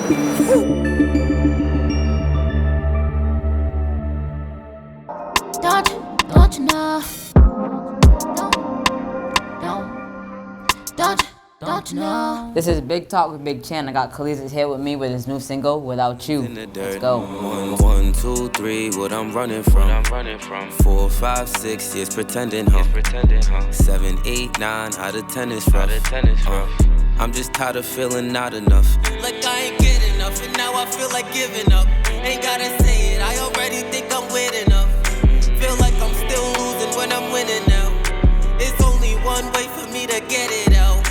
Don't you know? Don't you know? This is Big Talk with Big Chan. I got Cahleesus here with me with his new single, Without You. Let's go. 1, 2, 3, what I'm running from. 4, 5, 6 years pretending, huh? 7, 8, 9 out of 10 is rough. I'm just tired of feeling not enough. Like I ain't get enough, and now I feel like giving up. Ain't gotta say it, I already think I'm with enough. Feel like I'm still losing when I'm winning now. It's only one way for me to get it out.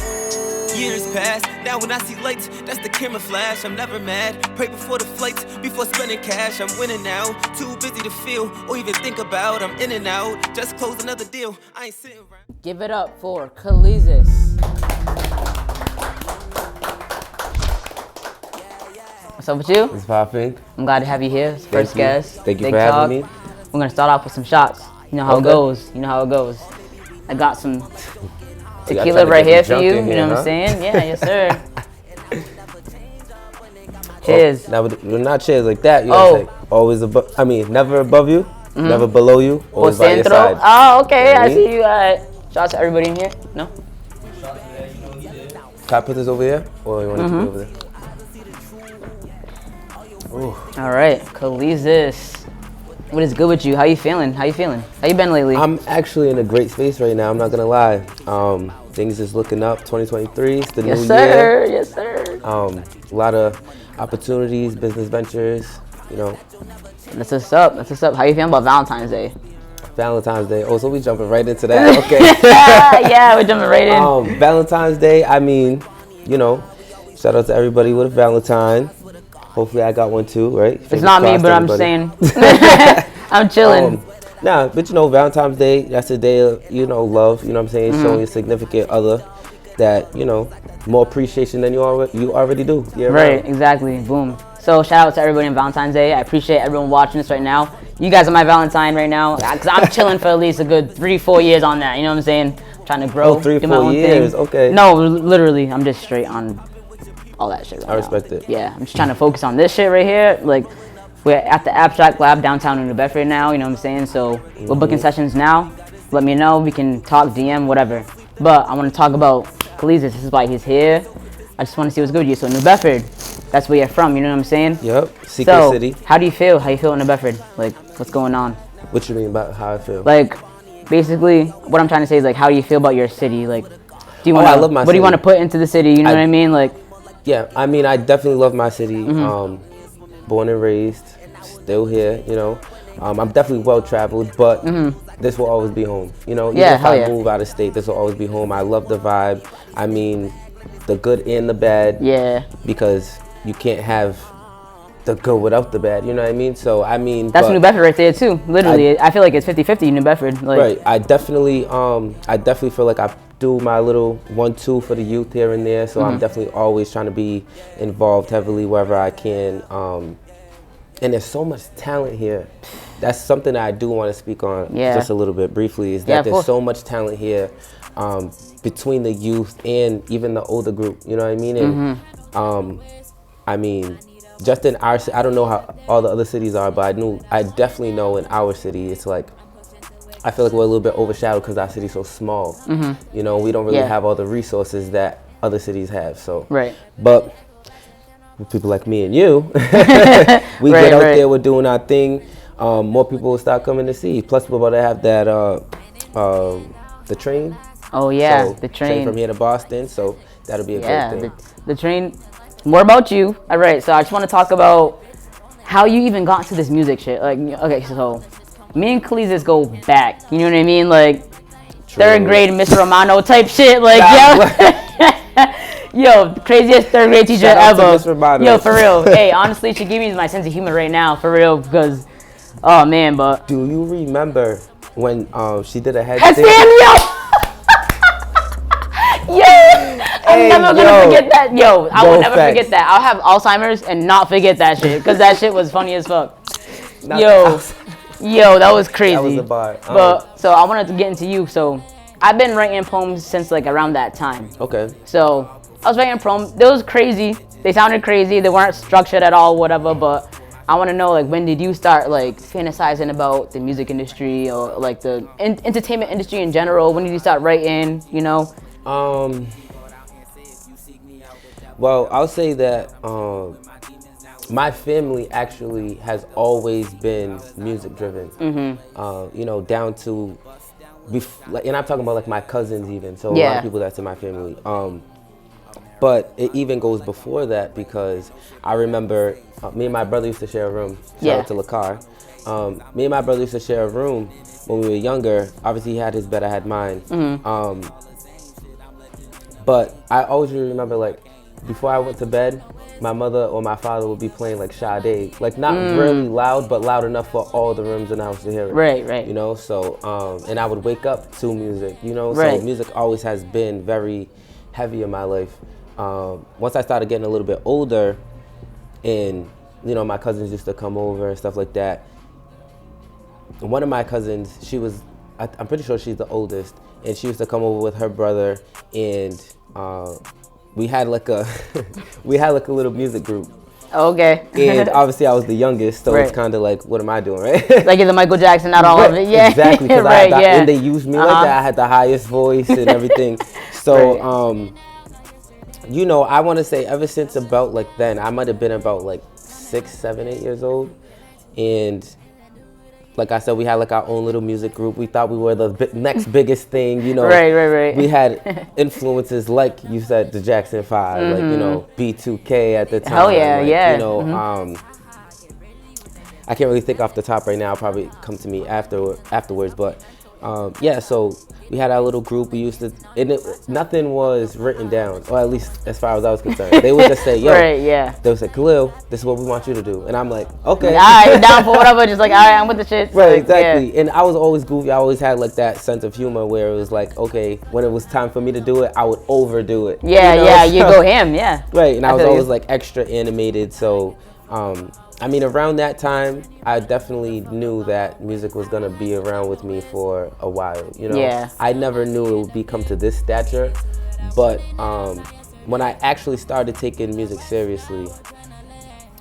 Years pass, now when I see lights, that's the camera flash. I'm never mad, pray before the flights, before spending cash. I'm winning now, too busy to feel or even think about. I'm in and out, just close another deal. I ain't sitting around. Give it up for Cahleesus. What's up with you? It's popping. I'm glad to have you here. First guest. Thank you Big for Talk. having me. We're gonna start off with some shots. You know how it goes. You know how it goes. I got some tequila right here for you. You know what I'm saying? Yeah, yes sir. Cheers. Now we're not cheers like that. You know, like always above. I mean, never above you, never below you, always by your side. Oh, okay. I see you. Shots to everybody in here. No. Can I put this over here, or you want to put it over there? Ooh. All right, Cahleesus. What is good with you? How you feeling? How you been lately? I'm actually in a great space right now. I'm not gonna lie. Things is looking up. 2023, it's the new year. Yes, sir. A lot of opportunities, business ventures. You know. That's what's up. How you feeling about Valentine's Day? Valentine's Day. Oh, so we jumping right into that. Okay. Yeah, we're jumping right in. Valentine's Day. I mean, you know, shout out to everybody with a Valentine. Hopefully I got one too, right? It's not me, but I'm saying. I'm chilling. Nah, but you know, Valentine's Day, that's a day of, you know, love, you know what I'm saying? Showing your significant other that, you know, more appreciation than you already do. Yeah, right, exactly. Boom. So shout out to everybody on Valentine's Day. I appreciate everyone watching this right now. You guys are my Valentine right now, because I'm chilling for at least a good 3-4 years on that, you know what I'm saying? Trying to grow, do my own years, thing. Okay. No, literally, I'm just straight on all that shit right now. I respect it. Yeah, I'm just trying to focus on this shit right here. Like, we're at the Abstract Lab downtown in New Bedford now, you know what I'm saying? So we're booking sessions now. Let me know. We can talk, DM, whatever. But I want to talk about Cahleesus. This is why he's here. I just want to see what's good with you. So New Bedford, that's where you're from, you know what I'm saying? Yep, Secret City. How do you feel? How you feel in New Bedford? Like, what's going on? What you mean about how I feel? Like, basically, what I'm trying to say is, like, how do you feel about your city? Like, do you want I love my what city. do you want to put into the city? You know what I mean? Like, yeah, I mean, I definitely love my city. Born and raised, still here, you know. I'm definitely well traveled, but this will always be home. You know, even if I move out of state, this will always be home. I love the vibe. I mean, the good and the bad. Yeah. Because you can't have the good without the bad, you know what I mean? So, I mean... That's New Bedford right there, too. Literally, I feel like it's 50-50 New Bedford. Like, right. I definitely feel like I do my little 1-2 for the youth here and there. So I'm definitely always trying to be involved heavily wherever I can. And there's so much talent here. That's something that I do want to speak on just a little bit briefly, is that there's so much talent here between the youth and even the older group, you know what I mean? And I mean, just in our city, I don't know how all the other cities are, but I definitely know in our city, it's like, I feel like we're a little bit overshadowed because our city's so small. You know, we don't really have all the resources that other cities have. So, but with people like me and you, we get out there, we're doing our thing. More people will start coming to see. Plus, we're about to have that the train. Oh yeah, so, the train from here to Boston. So that'll be a great thing. The train. More about you. All right. So I just want to talk about how you even got into this music shit. Like, okay, so me and Cahleesus go back. You know what I mean? Like, third grade Mr. Romano type shit. Like, yo, craziest third grade teacher ever. Yo, for real. Hey, honestly, she gave me my sense of humor right now, for real, because, oh man, but. Do you remember when she did a headstand, yo! Yo! I'm never gonna forget that. Yo, I will never forget that. I'll have Alzheimer's and not forget that shit, because that shit was funny as fuck. Yo, that was crazy. That was a bar. But, so I wanted to get into you. So, I've been writing poems since like around that time. Okay. So, I was writing poems. It was crazy. they sounded crazy. They weren't structured at all, whatever. But I want to know, like, when did you start like fantasizing about the music industry or like the entertainment industry in general? When did you start writing? You know? Well, I'll say that my family actually has always been music driven. You know, down to, and I'm talking about like my cousins even. So a lot of people that's in my family. But it even goes before that because I remember me and my brother used to share a room. Shout out to Lakar. Me and my brother used to share a room when we were younger. Obviously, he had his bed, I had mine. But I always remember, like, before I went to bed, my mother or my father would be playing like Sade, like not really loud, but loud enough for all the rooms in the house to hear it. Right. You know, so and I would wake up to music. You know, so music always has been very heavy in my life. Once I started getting a little bit older, and you know, my cousins used to come over and stuff like that. One of my cousins, I'm pretty sure she's the oldest, and she used to come over with her brother, and we had like a little music group. Okay. And obviously I was the youngest, so it's kind of like, what am I doing, right? Like you're the Michael Jackson, not all of it. Yeah. Exactly, because and they used me like that. I had the highest voice and everything. So, you know, I want to say ever since about like then, I might have been about like 6, 7, 8 years old, and like I said, we had like our own little music group. We thought we were the next biggest thing, you know. Right. We had influences like you said, the Jackson 5, like, you know, B2K at the time. Hell yeah, like, yeah. You know, I can't really think off the top right now. It'll probably come to me afterwards, but yeah, so we had our little group. We used to, and nothing was written down, or at least as far as I was concerned. They would just say, yo, they would say, Khalil, this is what we want you to do. And I'm like, okay. All right, down for whatever, just like, all right, I'm with the shit. Right, like, exactly. Yeah. And I was always goofy. I always had like that sense of humor where it was like, okay, when it was time for me to do it, I would overdo it. Yeah, you know? You go ham, Right, and I was always like extra animated, so I mean, around that time, I definitely knew that music was gonna be around with me for a while, you know? Yeah. I never knew it would become to this stature, but when I actually started taking music seriously,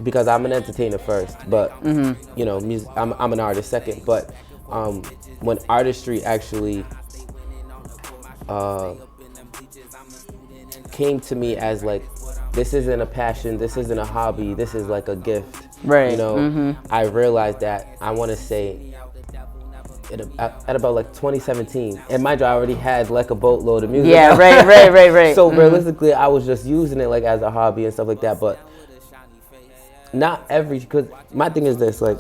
because I'm an entertainer first, but, you know, music, I'm an artist second, but when artistry actually came to me as like, this isn't a passion, this isn't a hobby, this is like a gift. Right. You know, I realized that, I want to say at about like 2017, and mind you, I already had like a boatload of music. Yeah, right. So realistically, I was just using it like as a hobby and stuff like that, but not because my thing is this, like,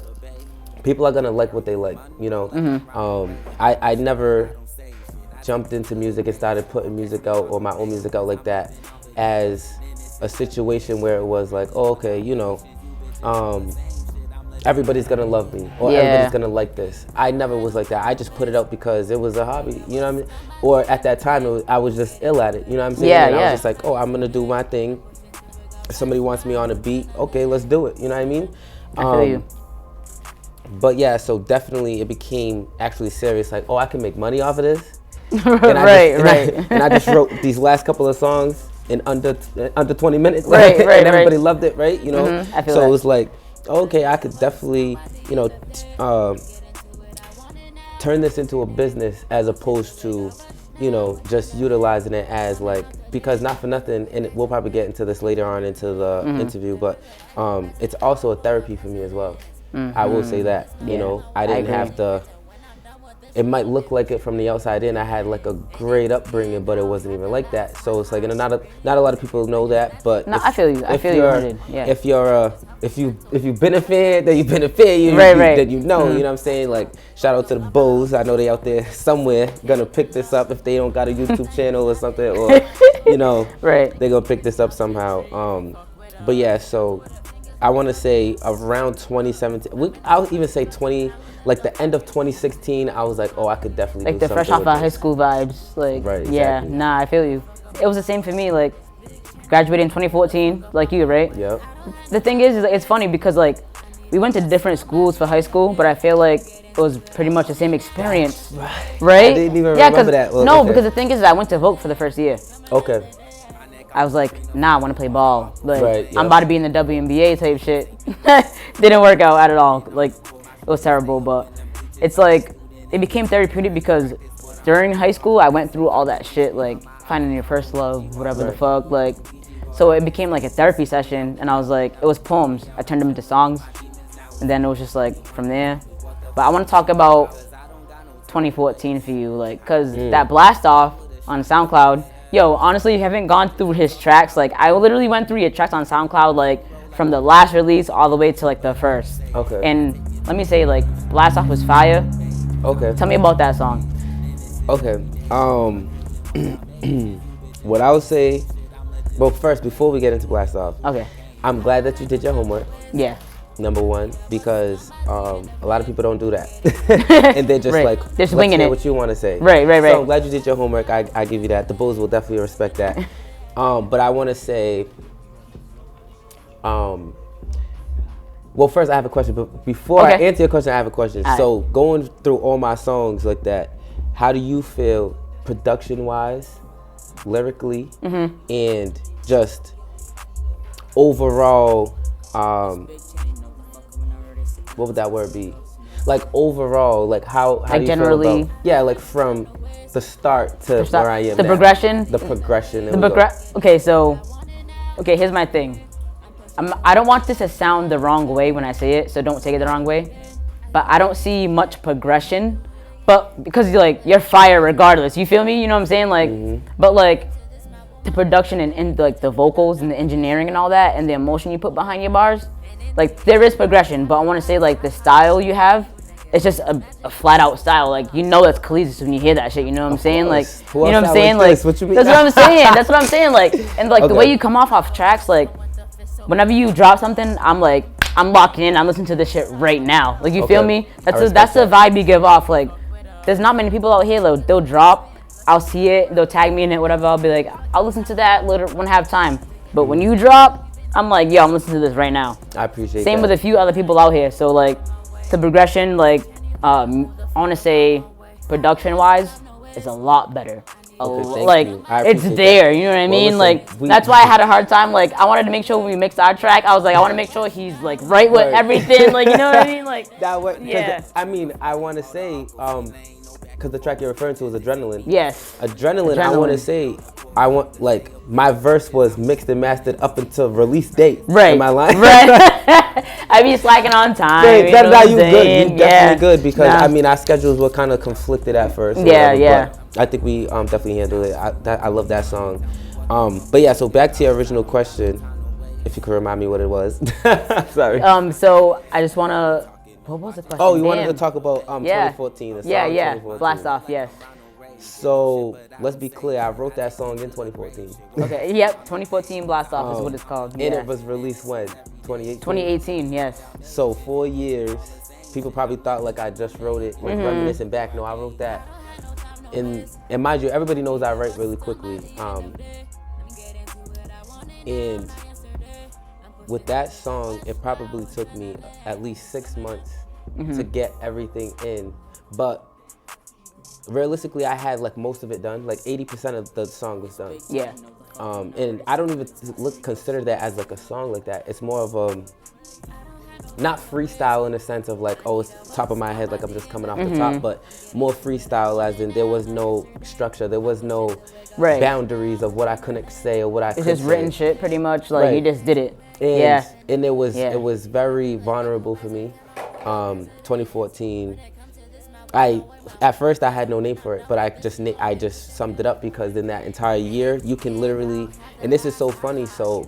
people are gonna like what they like, you know. I never jumped into music and started putting music out or my own music out like that as a situation where it was like, oh, okay, you know, everybody's gonna love me or everybody's gonna like this. I never was like that. I just put it out because it was a hobby, you know what I mean? Or at that time, I was just ill at it, you know what I'm saying? I was just like, oh, I'm gonna do my thing. If somebody wants me on a beat, okay, let's do it, you know what I mean? I feel you. But yeah, so definitely it became actually serious, like, oh, I can make money off of this. And I just wrote these last couple of songs in under 20 minutes, and everybody loved it, right? You know, I feel so that. it was like, okay, I could definitely, you know, turn this into a business as opposed to, you know, just utilizing it as like, because not for nothing, and we'll probably get into this later on into the interview, but it's also a therapy for me as well. I will say that, you know, I didn't have to. It might look like it from the outside in. I had like a great upbringing, but it wasn't even like that. So it's like, and not a lot of people know that. But no, I feel you. I feel you. Yeah. If you've been a fan, then you've been a fan. Then you know. You know what I'm saying? Like, shout out to the Bows. I know they out there somewhere gonna pick this up if they don't got a YouTube channel or something, or you know, they gonna pick this up somehow. But yeah, so I want to say around 2017. I'll even say like the end of 2016. I was like, oh, I could definitely like do the fresh off of high school vibes. Like, yeah, nah, I feel you. It was the same for me. Like, graduated in 2014, like you, right? Yep. The thing is it's funny because like we went to different schools for high school, but I feel like it was pretty much the same experience. Right? I didn't even remember that. Well, no, because the thing is I went to Vogue for the first year. Okay. I was like, nah, I want to play ball. Like, Right, yeah. I'm about to be in the WNBA type shit. Didn't work out at all. Like, it was terrible, but it's like, it became therapeutic because during high school, I went through all that shit, like finding your first love, whatever the fuck, like, so it became like a therapy session, and I was like, it was poems. I turned them into songs, and then it was just like from there. But I want to talk about 2014 for you, like, cause that blast off on SoundCloud, yo, honestly, you haven't gone through his tracks. Like, I literally went through your tracks on SoundCloud, like, from the last release all the way to like the first. Okay. And let me say, like, blast off was fire. Okay. Tell me about that song. Okay. What I would say, well, first, before we get into Blast Off, Okay. I'm glad that you did your homework, Yeah. number one, because a lot of people don't do that. And they're just Right. like, Just let's winging hear it. what you want to say. Right. So I'm glad you did your homework. I give you that. The Bulls will definitely respect that. But I want to say, well, first I have a question, but before I answer your question, I have a question. All right. So going through all my songs like that, how do you feel production-wise, lyrically, and just overall, what would that word be? Like overall, like how Like do you generally- feel about, like from the start to where I am The now. progression? The progression. Okay, here's my thing. I don't want this to sound the wrong way when I say it, so don't take it the wrong way. But I don't see much progression. But because you're fire regardless, you feel me? You know what I'm saying? Like, but like the production and like the vocals and the engineering and all that and the emotion you put behind your bars, like there is progression. But I want to say like the style you have, it's just a flat out style. Like that's Cahleesus when you hear that shit. You know what I'm saying? Like, Who you know else what I'm sound saying? like Like, this? What you mean? that's what I'm saying. That's what I'm saying. Like, and like the way Okay. you come off tracks, like whenever you drop something, I'm locking in. I'm listening to this shit right now. Like, you feel Okay. me? I That's the respect that. vibe you give off. Like, there's not many people out here. They'll drop. I'll see it. They'll tag me in it. Whatever. I'll be like, I'll listen to that later when I have time. But when you drop, I'm like, yo, I'm listening to this right now. I appreciate Same that. with a few other people out here. So like, the progression, like, I want to say, production-wise, is a lot better. thank Like, you. I it's appreciate there. that. You know what I Well, mean? listen, Like, that's why I had a hard time. Like, I wanted to make sure when we mixed our track, I was like, I want to make sure he's like right with Right. everything. Like, you know what I mean? Like, That way, Yeah. I mean, I want to say, because the track you're referring to is Adrenaline. yes. Adrenaline. I want to say, like, my verse was mixed and mastered up until release date. Right. Am I lying? Right. I be slacking on time. Right, you that's know how what you I'm good. saying? You definitely good because Nah. I mean our schedules were kind of conflicted at first. or Yeah, whatever, yeah. But I think we definitely handled it. I love that song. But yeah, so back to your original question, if you could remind me what it was. Sorry. So I just wanna. What was the question? Oh, you wanted to Damn. talk about Yeah. 2014. The song Yeah. 2014. Blast off. Yes. So let's be clear. I wrote that song in 2014. Okay. Yep. 2014 Blast off is what it's called. And Yeah. it was released when? 2018. 2018. Yes. So 4 years. People probably thought like I just wrote it, like reminiscing back. No, I wrote that. And mind you, everybody knows I write really quickly. And with that song, it probably took me at least 6 months to get everything in. But realistically, I had like most of it done. Like 80% of the song was done. Yeah. And I don't even consider that as like a song like that. It's more of a, not freestyle in the sense of like, oh, it's top of my head, like I'm just coming off the top, but more freestyle as in there was no structure, there was no Right. boundaries of what I couldn't say or what I It's could just written say. shit, pretty much. Like, you Right. just did it. And, Yeah. and it Yeah. was very vulnerable for me. 2014. At first I had no name for it, but I just summed it up because in that entire year you can literally, and this is so funny. So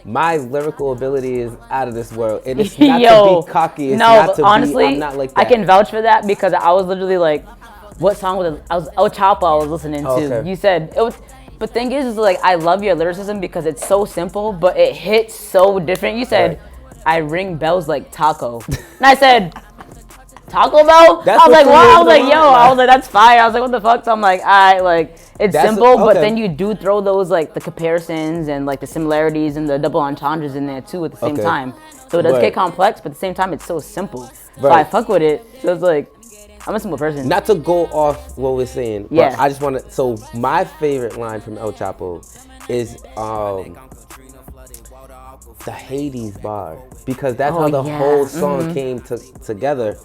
my lyrical ability is out of this world, and it's not to be cocky. It's no, not but to honestly, be. I'm not like that. I can vouch for that because I was literally like, what song was it? I was El Chapo I was listening to. Okay. You said it was. But thing is like I love your lyricism because it's so simple, but it hits so different. You said, Right. I ring bells like taco, and I said, Taco Bell? That's I was what like, you wow. I mean, was like, bro. yo. I was like, that's fire. I was like, what the fuck? So I'm like, alright, like it's That's simple, but okay. then you do throw those like the comparisons and like the similarities and the double entendres in there too at the same Okay. time. So it does Right. get complex, but at the same time it's so simple. So I Right. fuck with it. So it's like, I'm a simple person. Not to go off what we're saying, but Yeah. I just want to. So my favorite line from El Chapo is the Hades bar, because that's how the whole song came together.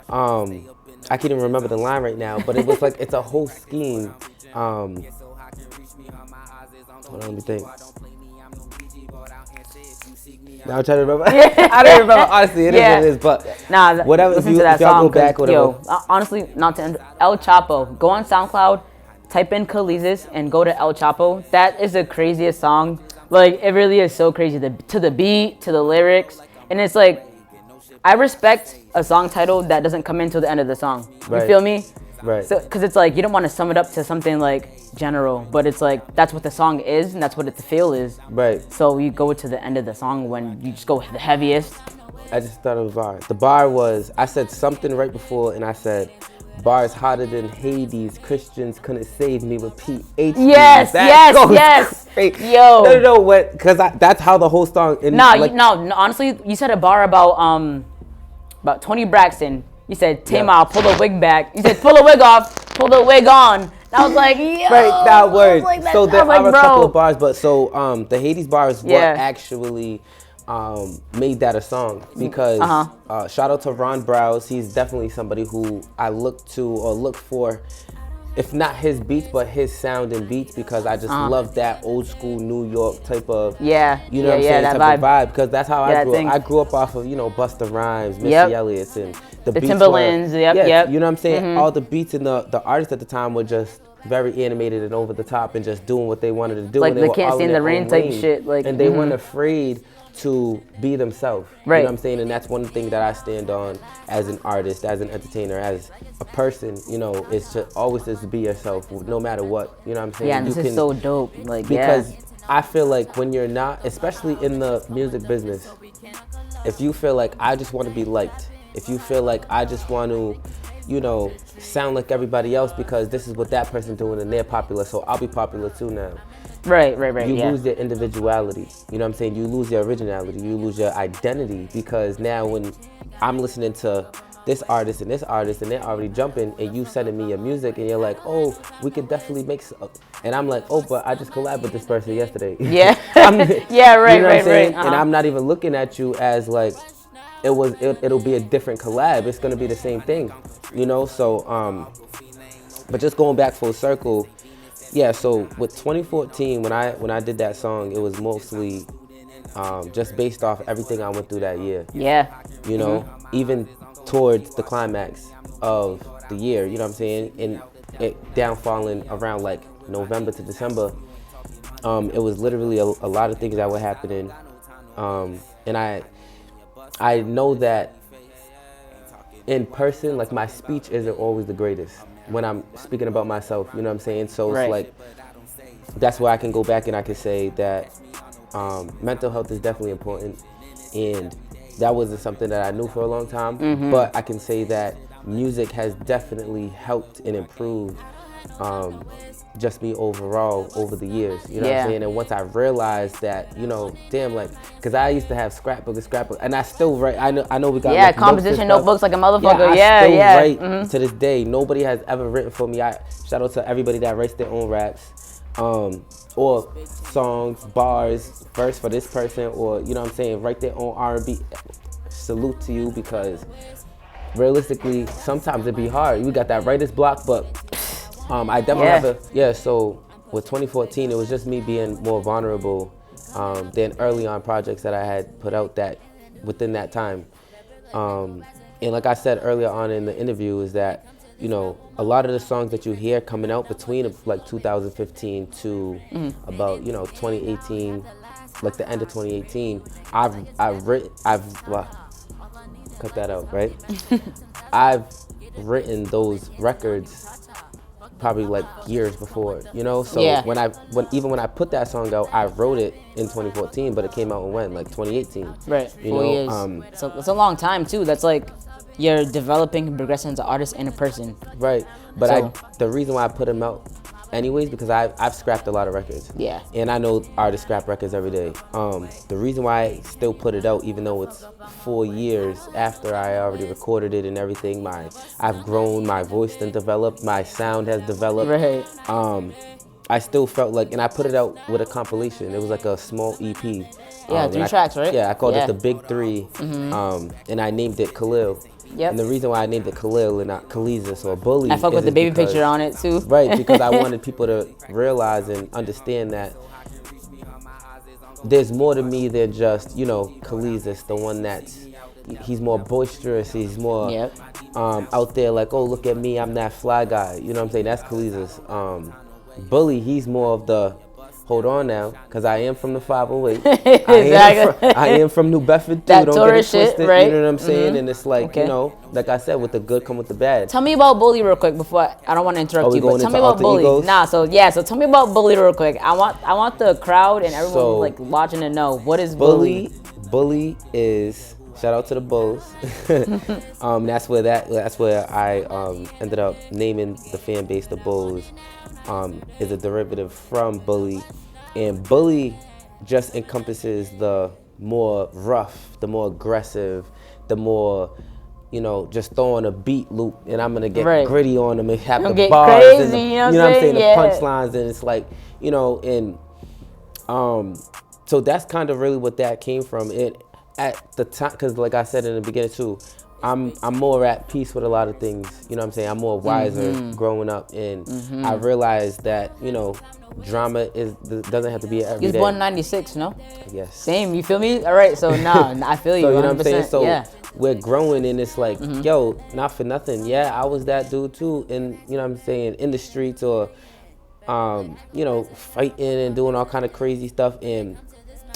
I can't even remember the line right now, but it was like it's a whole scheme. Hold on, let me think. Now I'm trying to remember. I don't remember. Honestly, it is what it is. But whatever. Listen if to that y'all song. go back, whatever. Yo, honestly, not to end. El Chapo. Go on SoundCloud, type in Cahleesus, and go to El Chapo. That is the craziest song. Like, it really is so crazy. To the beat, to the lyrics, and it's like, I respect a song title that doesn't come in till the end of the song. You feel me? Right. So, because it's like, you don't want to sum it up to something like general, but it's like, that's what the song is, and that's what the feel is. Right. So you go to the end of the song when you just go the heaviest. I just thought it was bar. The bar was, I said something right before, and I said, bars hotter than Hades, Christians couldn't save me with PhD. Yes, yes. Yo. No, what? Because that's how the whole song. No, honestly, you said a bar about Tony Braxton. You said, Tamar, pull the wig back. You said, pull the wig off, pull the wig on. And I was like, yo. Right, that word. Like, so there are a couple of bars, but so the Hades bar is what actually made that a song, because shout out to Ron Browse. He's definitely somebody who I look to or look for, if not his beats, but his sound and beats, because I just love that old school New York type of, you know what I'm saying, type of vibe, because that's how I grew up. I grew up off of, Busta Rhymes, Missy Elliott's, and the beats Timberlands, you know what I'm saying? All the beats and the artists at the time were just very animated and over the top and just doing what they wanted to do. Like, and they were can't all stand in the their rain own type lane. shit. Like, and they weren't afraid to be themselves. Right. You know what I'm saying? And that's one thing that I stand on as an artist, as an entertainer, as a person, is to always just be yourself, no matter what. You know what I'm saying? Yeah, and this is so dope. Like, because I feel like when you're not, especially in the music business, if you feel like I just want to be liked, if you feel like I just want to, sound like everybody else because this is what that person's doing and they're popular, so I'll be popular too now. Right. You lose your individuality. You know what I'm saying? You lose your originality. You lose your identity, because now when I'm listening to this artist and they're already jumping, and you sending me your music and you're like, oh, we could definitely make and I'm like, oh, but I just collabed with this person yesterday. Yeah. Right. You know what I'm saying? And I'm not even looking at you as like, it'll be a different collab. It's gonna be the same thing, so but just going back full circle, so with 2014, when I did that song, it was mostly just based off everything I went through that year. Even towards the climax of the year, you know what I'm saying, and it downfalling around like November to December. It was literally a lot of things that were happening, and I know that in person, like, my speech isn't always the greatest when I'm speaking about myself, you know what I'm saying? So it's like, that's where I can go back and I can say that mental health is definitely important, and that wasn't something that I knew for a long time, but I can say that music has definitely helped and improved just me overall over the years, you know what I'm saying? And once I realized that, damn, like, because I used to have scrapbook, and I still write. I know we got like, composition notebooks like a motherfucker. I still write to this day. Nobody has ever written for me. Shout out to everybody that writes their own raps, or songs, bars, verse for this person, or you know what I'm saying, write their own R&B. Salute to you, because realistically, sometimes it be hard. We got that writer's block, but I definitely have so with 2014, it was just me being more vulnerable than early on projects that I had put out that within that time. And like I said earlier on in the interview, is that, a lot of the songs that you hear coming out between like 2015 to about, 2018, like the end of 2018, cut that out, right? I've written those records probably like years before, so when I put that song out, I wrote it in 2014, but it came out in like 2018, right? 4 years. So it's a long time too. That's like you're developing and progressing as an artist and a person, right? But the reason why I put them out anyways, because I've scrapped a lot of records. Yeah. And I know artists scrap records every day. The reason why I still put it out, even though it's 4 years after I already recorded it and everything, I've grown, my voice then developed, my sound has developed. Right. I still felt like, and I put it out with a compilation. It was like a small EP. Yeah, 3 tracks, right? Yeah, I called it the Big Three, and I named it Khalil. Yep. And the reason why I named it Khalil and not Cahleesus or Bully, I fuck with the baby picture on it too. Right, because I wanted people to realize and understand that there's more to me than just, Cahleesus, the one he's more boisterous, he's more out there like, oh, look at me, I'm that fly guy. You know what I'm saying? That's Cahleesus. Bully, he's more of the, hold on now, because I am from the 508. Exactly. I am from New Bedford too. That Don't get it tourist shit, twisted. right? You know what I'm saying? And it's like, Okay. like I said, with the good come with the bad. Tell me about Bully real quick before I don't want to interrupt you, but tell me about Bully. Egos? Nah, so tell me about Bully real quick. I want the crowd and everyone like watching to know, what is Bully? Bully is, shout out to the Bulls. That's where I ended up naming the fan base the Bulls. Is a derivative from Bully, and Bully just encompasses the more rough, the more aggressive, the more, just throwing a beat loop, and I'm gonna get gritty on them and have the bars crazy, and the, you know what I'm saying? the punchlines, and it's like, and so that's kind of really what that came from. It at the time, because like I said in the beginning too, I'm more at peace with a lot of things. You know what I'm saying? I'm more wiser growing up, and I realized that drama doesn't have to be every day. He was born in 96, no? Yes. Same. You feel me? All right. So I feel you. So you 100%. know what I'm saying? So yeah. we're growing, and it's like, yo, not for nothing. Yeah, I was that dude too, and you know what I'm saying, in the streets or fighting and doing all kind of crazy stuff, and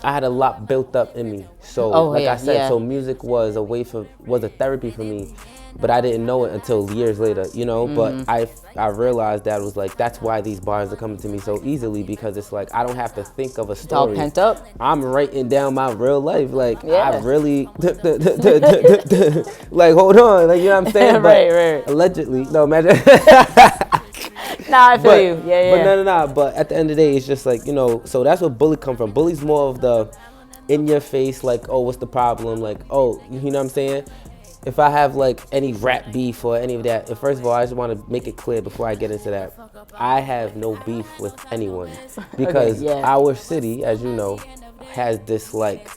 I had a lot built up in me. So I said, so music was a therapy for me, but I didn't know it until years later, but I realized that it was like, that's why these bars are coming to me so easily, because it's like, I don't have to think of a story. It's all pent up. I'm writing down my real life. Like, I really, like, hold on. Like, you know what I'm saying? right. Allegedly. No, imagine. Nah, I feel you. Yeah. But no. But at the end of the day, it's just like, so that's where Bully come from. Bully's more of the in your face, like, oh, what's the problem? Like, oh, you know what I'm saying? If I have like any rap beef or any of that, first of all, I just want to make it clear before I get into that, I have no beef with anyone, because our city, as you know, has this like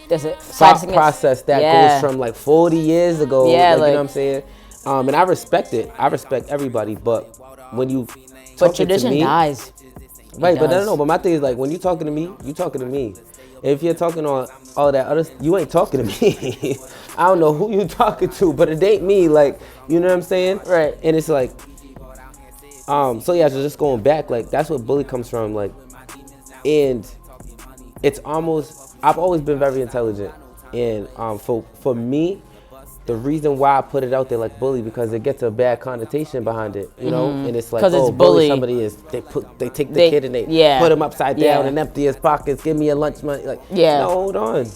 thought process that goes from like 40 years ago. You know what I'm saying? And I respect it. I respect everybody, but when you tradition dies. Right, but no. But my thing is, like, when you talking to me, you talking to me. If you're talking on all that other, you ain't talking to me. I don't know who you talking to, but it ain't me. Like, you know what I'm saying? Right. And it's like, so just going back, like, that's what Bully comes from, like, and it's almost, I've always been very intelligent, and for me, the reason why I put it out there like Bully, because it gets a bad connotation behind it, and it's like, oh, bully somebody is, they take the kid and they put him upside down and empty his pockets, give me a lunch money, like, no, hold on.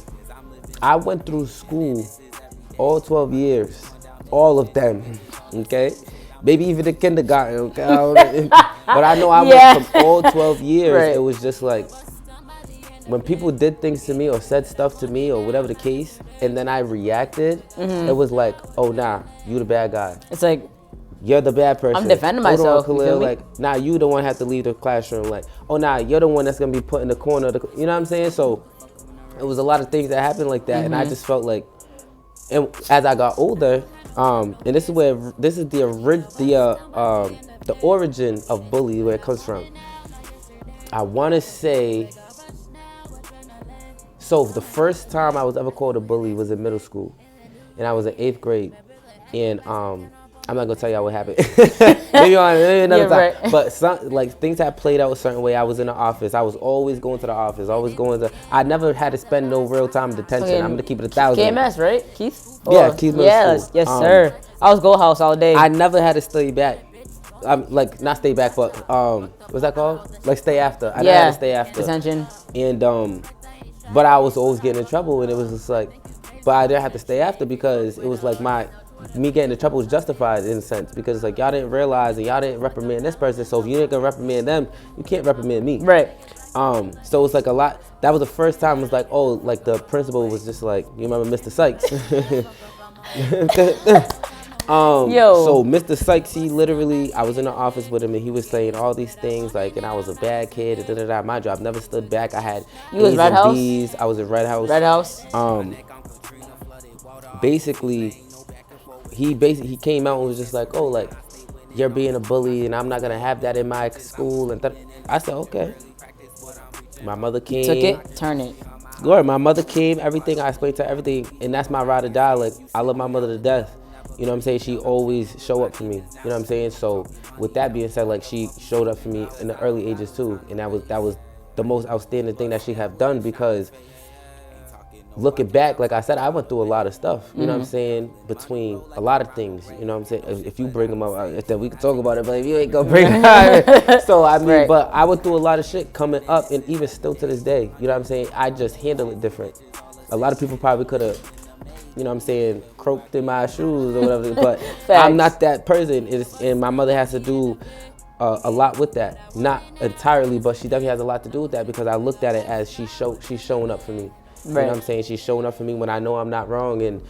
I went through school all 12 years, all of them, okay? Maybe even the kindergarten, okay? But I know I went from all 12 years, it was just like, when people did things to me or said stuff to me or whatever the case, and then I reacted, it was like, oh, nah, you the bad guy. It's like, you're the bad person. I'm defending myself. Hold on, Khalil. Like, nah, you the one have to leave the classroom. Like, oh, nah, you're the one that's going to be put in the corner. You know what I'm saying? So it was a lot of things that happened like that, and I just felt like, and as I got older, and this is the origin of Bully, where it comes from. I want to say, so the first time I was ever called a bully was in middle school, and I was in 8th grade, and I'm not gonna tell y'all what happened. maybe another time. Right. But things had played out a certain way. I was in the office. I was always going to the office. I never had to spend no real time in detention. Okay, I'm gonna keep it 1,000. KMS, right? Keith? Yeah, Keith middle school. Yes, sir. I was Gold House all day. I never had to stay back. Not stay back, but what's that called? Like stay after. I never had to stay after. Detention. And but I was always getting in trouble, and it was just like, but I didn't have to stay after because it was like me getting in trouble was justified in a sense, because it's like y'all didn't realize and y'all didn't reprimand this person, so if you ain't gonna reprimand them, you can't reprimand me. Right. So it's like a lot. That was the first time it was like, oh, like the principal was just like, you remember Mr. Sykes? So Mr. Sykes, he literally, I was in the office with him and he was saying all these things like, and I was a bad kid, My job never stood back. I had You was A's Red and House? B's. I was at Red House. Red House. Basically, he came out and was just like, oh, like, you're being a bully and I'm not gonna have that in my school. And I said, okay. My mother came. Took it, turn it. Lord, my mother came, everything, I explained to her everything, and that's my ride or die. Like, I love my mother to death. You know what I'm saying? She always show up for me. You know what I'm saying? So with that being said, like, she showed up for me in the early ages too. And that was the most outstanding thing that she have done, because looking back, like I said, I went through a lot of stuff, you know what I'm saying, between a lot of things, you know what I'm saying. If you bring them up, then we can talk about it, but if you ain't gonna bring it up. So I mean, but I went through a lot of shit coming up, and even still to this day, you know what I'm saying, I just handle it different. A lot of people probably could have, you know what I'm saying, croaked in my shoes or whatever, but I'm not that person, and my mother has to do a lot with that. Not entirely, but she definitely has a lot to do with that, because I looked at it as she's showing up for me. You know what I'm saying? She's showing up for me when I know I'm not wrong, and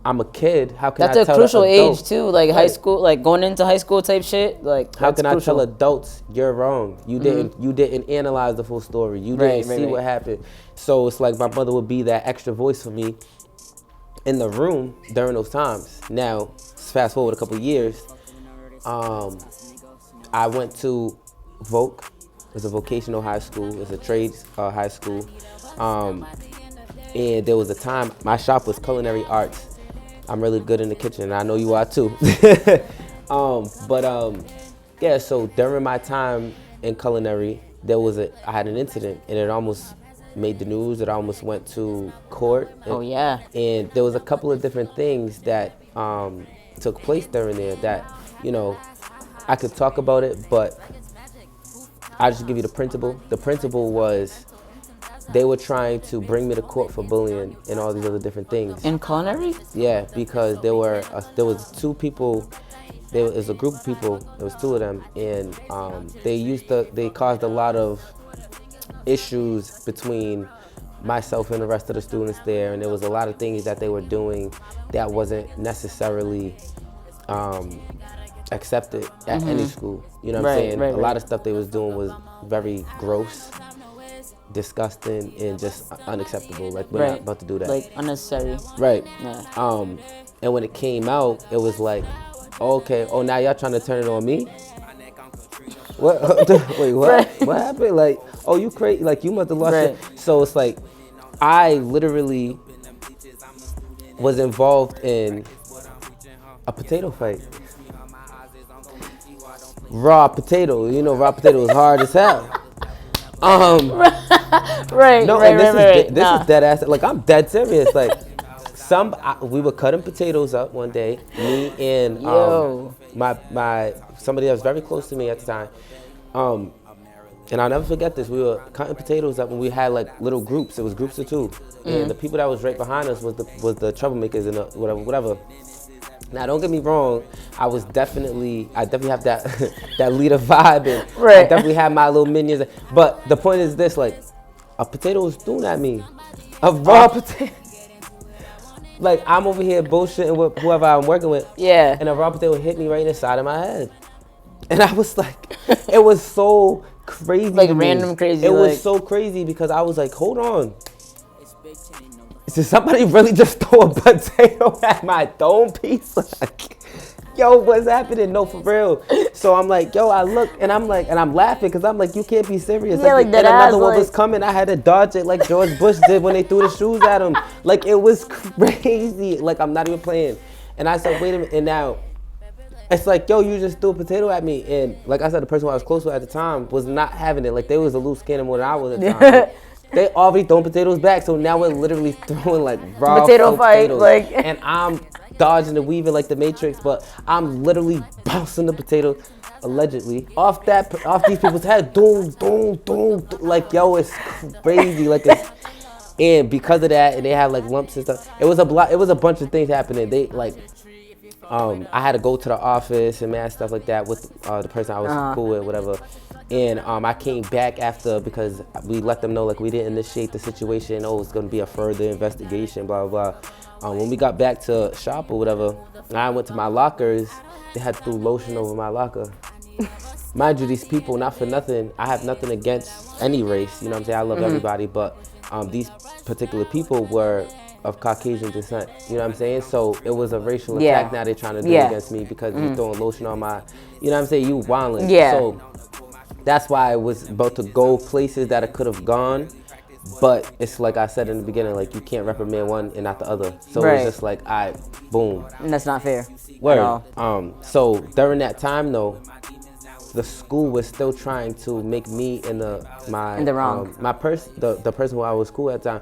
I'm a kid. How can I tell That's a crucial adults, age too, like high school, like going into high school type shit. Like, how can I tell adults you're wrong? You didn't analyze the full story. You didn't see what happened. So it's like my mother would be that extra voice for me in the room during those times. Now, fast forward a couple of years, I went to Voc. It's a vocational high school. It's a trades high school. And there was a time, my shop was culinary arts. I'm really good in the kitchen, and I know you are too. Yeah, so during my time in culinary, I had an incident, and it almost made the news. It almost went to court. And there was a couple of different things that took place during there that, you know, I could talk about it, but I'll just give you the principle. The principle was, they were trying to bring me to court for bullying and all these other different things. In culinary? Yeah, because there was two people. There was a group of people. There was two of them, and they caused a lot of issues between myself and the rest of the students there, and there was a lot of things that they were doing that wasn't necessarily accepted at any school. You know what I'm saying? A lot of stuff they was doing was very gross, disgusting, and just unacceptable. Like, we're not about to do that. Like, unnecessary. Right. Yeah. And when it came out, it was like, okay, oh, now y'all trying to turn it on me? What? Wait, what? What happened? Like, oh, you crazy? Like, you must have lost it. So it's like, I literally was involved in a potato fight. Raw potato. You know, raw potato is hard as hell. No, this is dead ass. Like, I'm dead serious. Like, we were cutting potatoes up one day. Me and my somebody that was very close to me at the time. And I'll never forget this. We were cutting potatoes up, and we had like little groups. It was groups of two, and the people that was right behind us was the troublemakers and whatever. Now, don't get me wrong. I definitely have that that leader vibe, and I definitely had my little minions. But the point is this: like, a potato was thrown at me, a raw potato. Like, I'm over here bullshitting with whoever I'm working with, and a raw potato hit me right in the side of my head, and I was like, it was so crazy, like random crazy. It was so crazy because I was like, hold on. Did somebody really just throw a potato at my dome piece? Like, yo, what's happening? No, for real. So I'm like, yo, I look, and I'm laughing because I'm like, you can't be serious. Yeah, like that. And another one was coming. I had to dodge it like George Bush did when they threw the shoes at him. Like, it was crazy. Like, I'm not even playing. And I said, wait a minute. And now it's like, yo, you just threw a potato at me. And like I said, the person I was close with at the time was not having it. Like, they was a loose cannon more than I was at the time. They already throwing potatoes back, so now we're literally throwing like raw potato fight, potatoes. like, and I'm dodging and weaving like the Matrix, but I'm literally bouncing the potato, allegedly, off these people's head. Doom, doom, doom. Like, yo, it's crazy. Like, and because of that, and they have like lumps and stuff. It was a bunch of things happening. They like, I had to go to the office and mad stuff like that with the person I was cool with, whatever. And I came back after because we let them know like we didn't initiate the situation. Oh, it's gonna be a further investigation, blah blah blah. When we got back to shop or whatever, and I went to my lockers, they had to throw lotion over my locker. Mind you, these people, not for nothing, I have nothing against any race. You know what I'm saying? I love everybody, but these particular people were of Caucasian descent. You know what I'm saying? So it was a racial attack. Now they're trying to do against me because you're throwing lotion on my. You know what I'm saying? You wildin'. Yeah. So that's why I was about to go places that I could have gone, but it's like I said in the beginning, like you can't reprimand one and not the other. So it's just like, boom. And that's not fair. Word. At all. So during that time though, the school was still trying to make me in the wrong. The person who I was cool at the time,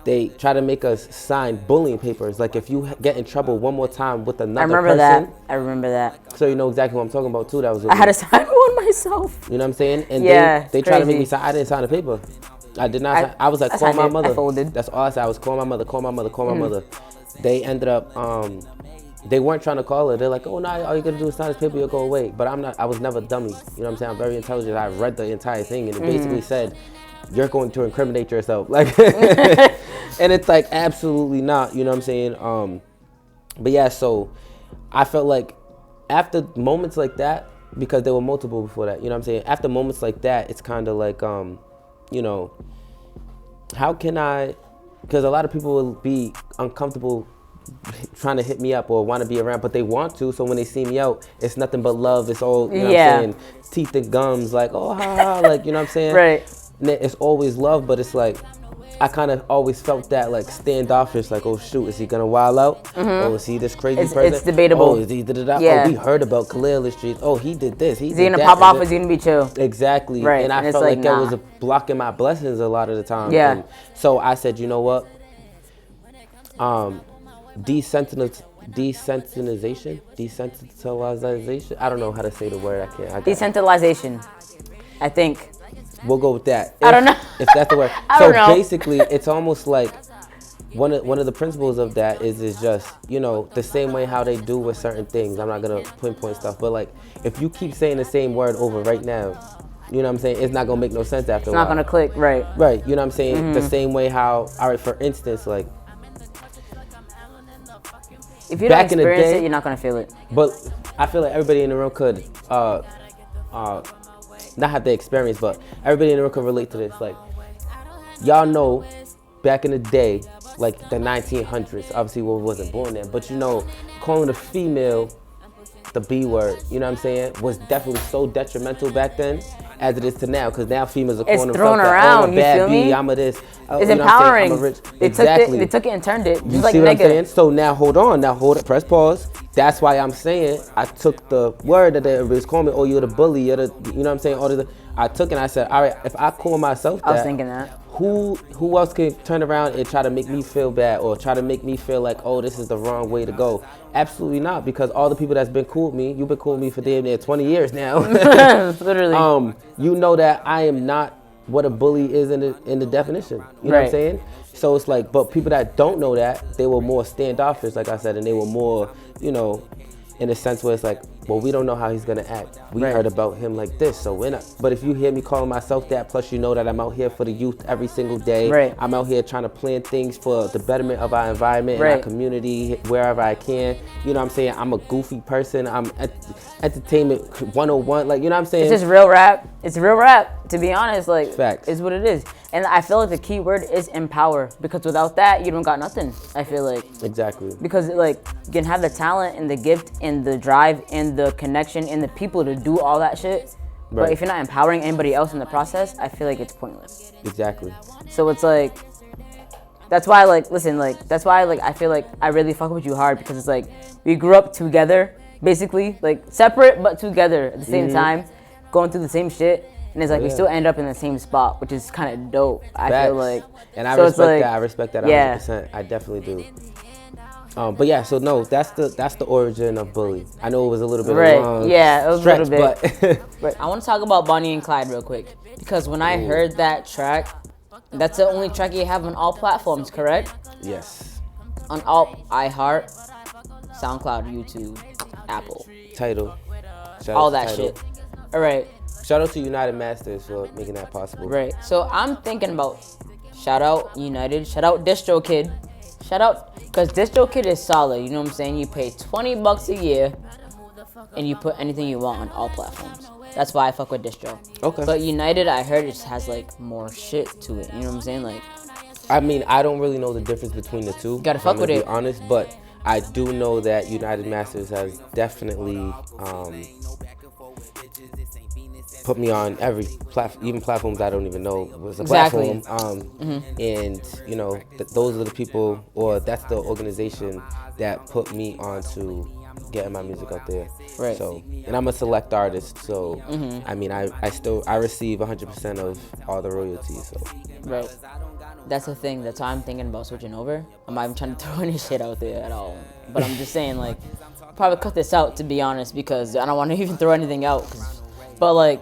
they try to make us sign bullying papers. Like if you get in trouble one more time with another person. I remember that. So you know exactly what I'm talking about too. That was. I had to sign one myself. You know what I'm saying? And they tried to make me sign. I didn't sign the paper. I did not. I was like, call my mother. I folded. That's all I said. I was call my mother. Call my mother. Call my mother. They ended up. They weren't trying to call her. They're like, oh no, all you gotta do is sign this paper, you'll go away. But I'm not. I was never dummy. You know what I'm saying? I'm very intelligent. I read the entire thing, and it basically said, you're going to incriminate yourself. Like, and it's like absolutely not. You know what I'm saying? But yeah, so I felt like after moments like that, because there were multiple before that. You know what I'm saying? After moments like that, it's kind of like, you know, how can I? Because a lot of people will be uncomfortable trying to hit me up or want to be around, but they want to. So when they see me out, it's nothing but love. It's all, you know what I'm saying, teeth and gums, like, oh, ha, ha, like, you know what I'm saying? Right. And it's always love, but it's like, I kind of always felt that, like, standoffish, like, oh, shoot, is he going to wild out? Oh, is he this crazy person? It's debatable. Oh, is he da-da-da? Yeah. Oh, we heard about Cahleesus. Oh, he did this. He Is did he going to that. pop off or is he going to be chill? Exactly. Right. And I felt like that was blocking my blessings a lot of the time. Yeah. And so I said, you know what? Desensitization. I don't know how to say the word. Desensitization. I think. We'll go with that. I don't know. If that's the word. I don't know. Basically, it's almost like one of the principles of that is just, you know, the same way how they do with certain things. I'm not gonna pinpoint stuff, but like if you keep saying the same word over right now, you know what I'm saying? It's not gonna make no sense after a while. It's not gonna click, right? Right. You know what I'm saying? The same way how, all right, for instance, like. If you don't experience it, you're not gonna feel it. But I feel like everybody in the room could not have the experience, but everybody in the room could relate to this. Like, y'all know, back in the day, like the 1900s, obviously we wasn't born then, but you know, calling a female the B word, you know what I'm saying, was definitely so detrimental back then as it is to now, because now females are calling thrown themselves around, that, oh, I'm a bad you feel B, me? I'm a this. It's you know what I'm saying? empowering. I'm a rich. They Exactly. took it and turned it. You Just like see what I'm saying? negative. So now hold it, press pause. That's why I'm saying I took the word that they was calling me, oh, you're the bully, you're the, you know what I'm saying? All the, I took it and I said, all right, if I call myself that, I was thinking that. Who else can turn around and try to make me feel bad or try to make me feel like, oh, this is the wrong way to go? Absolutely not, because all the people that's been cool with me, you've been cool with me for damn near 20 years now. Literally. You know that I am not what a bully is in the definition. You know what I'm saying? So it's like, but people that don't know that, they were more standoffish, like I said, and they were more, you know, in a sense where it's like, well, we don't know how he's gonna act. We heard about him like this, so we're not. But if you hear me calling myself that, plus you know that I'm out here for the youth every single day. Right. I'm out here trying to plan things for the betterment of our environment and our community, wherever I can. You know what I'm saying? I'm a goofy person. I'm entertainment 101. Like, you know what I'm saying? It's just real rap. It's real rap, to be honest. Like, Facts. It's what it is. And I feel like the key word is empower, because without that, you don't got nothing, I feel like. Exactly. Because like, you can have the talent and the gift and the drive and the connection and the people to do all that shit. But if you're not empowering anybody else in the process, I feel like it's pointless. Exactly. So it's like, that's why like, listen, like, that's why like, I feel like I really fuck with you hard, because it's like, we grew up together, basically, like separate but together at the same time, going through the same shit. And it's like, we still end up in the same spot, which is kind of dope. I feel like. And I so respect like, that. I respect that 100%. I definitely do. But yeah, so no, that's the origin of bully. I know it was a little bit of a long yeah, it was stretch, a little bit. but I want to talk about Bonnie and Clyde real quick, because when I heard that track, that's the only track you have on all platforms, correct? Yes. On all iHeart, SoundCloud, YouTube, Apple, Tidal. Shout all out to that Tidal. shit. All right, Shout out to United Masters for making that possible. right. So I'm thinking about shout out United, shout out DistroKid, shout out because DistroKid is solid. You know what I'm saying? You pay $20 a year, and you put anything you want on all platforms. That's why I fuck with Distro. Okay. But United, I heard it just has like more shit to it. You know what I'm saying? Like, I mean, I don't really know the difference between the two. Gotta fuck with to it. be honest, but I do know that United Masters has definitely put me on every platform, even platforms I don't even know was a Exactly. platform. And you know, those are the people, or that's the organization that put me onto getting my music out there. Right. So, and I'm a select artist, so I mean, I receive 100% of all the royalties. So. right. That's the thing. That's why I'm thinking about switching over. I'm not even trying to throw any shit out there at all. But I'm just saying, like, probably cut this out, to be honest, because I don't want to even throw anything out. But, like,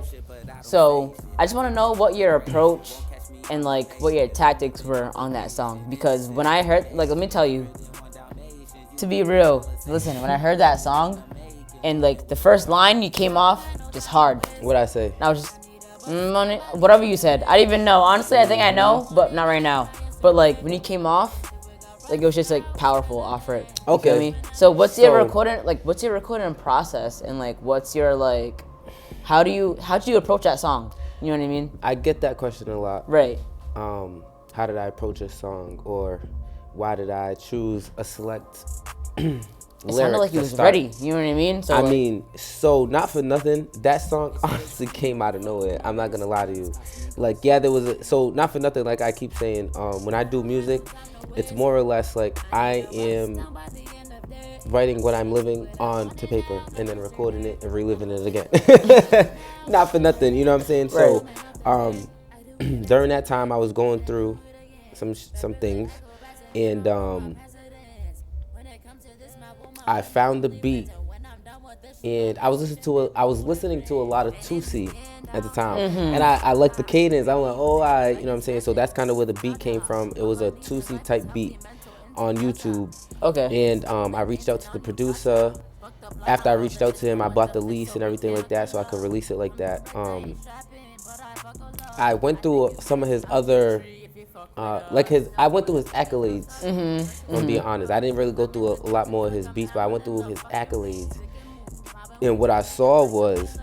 so I just want to know what your approach and, like, what your tactics were on that song. Because when I heard, like, let me tell you, to be real, listen, when I heard that song and, like, the first line you came off just hard. What'd I say? And I was just, money, whatever you said. I didn't even know. Honestly, I think I know, but not right now. But like when he came off, like it was just like powerful off it. You Okay. feel me? So what's your So- recording? Like what's your recording process? And like what's your like, how do you approach that song? You know what I mean? I get that question a lot. Right. How did I approach a song, or why did I choose a select It sounded like he was ready. You know what I mean? So I like, mean, so not for nothing, that song honestly came out of nowhere. I'm not gonna lie to you. Like, yeah, there was so not for nothing. Like I keep saying, when I do music, it's more or less like I am writing what I'm living onto paper and then recording it and reliving it again. Not for nothing, you know what I'm saying? Right. So, during that time, I was going through some things, and I found the beat, and I was listening to a lot of 2C at the time, and I liked the cadence. I'm like, you know what I'm saying? So that's kind of where the beat came from. It was a 2C type beat on YouTube. Okay. And I reached out to the producer. After I reached out to him, I bought the lease and everything like that, so I could release it like that. I went through some of his other. I went through his accolades. I'm being honest. I didn't really go through a lot more of his beats, but I went through his accolades. And what I saw was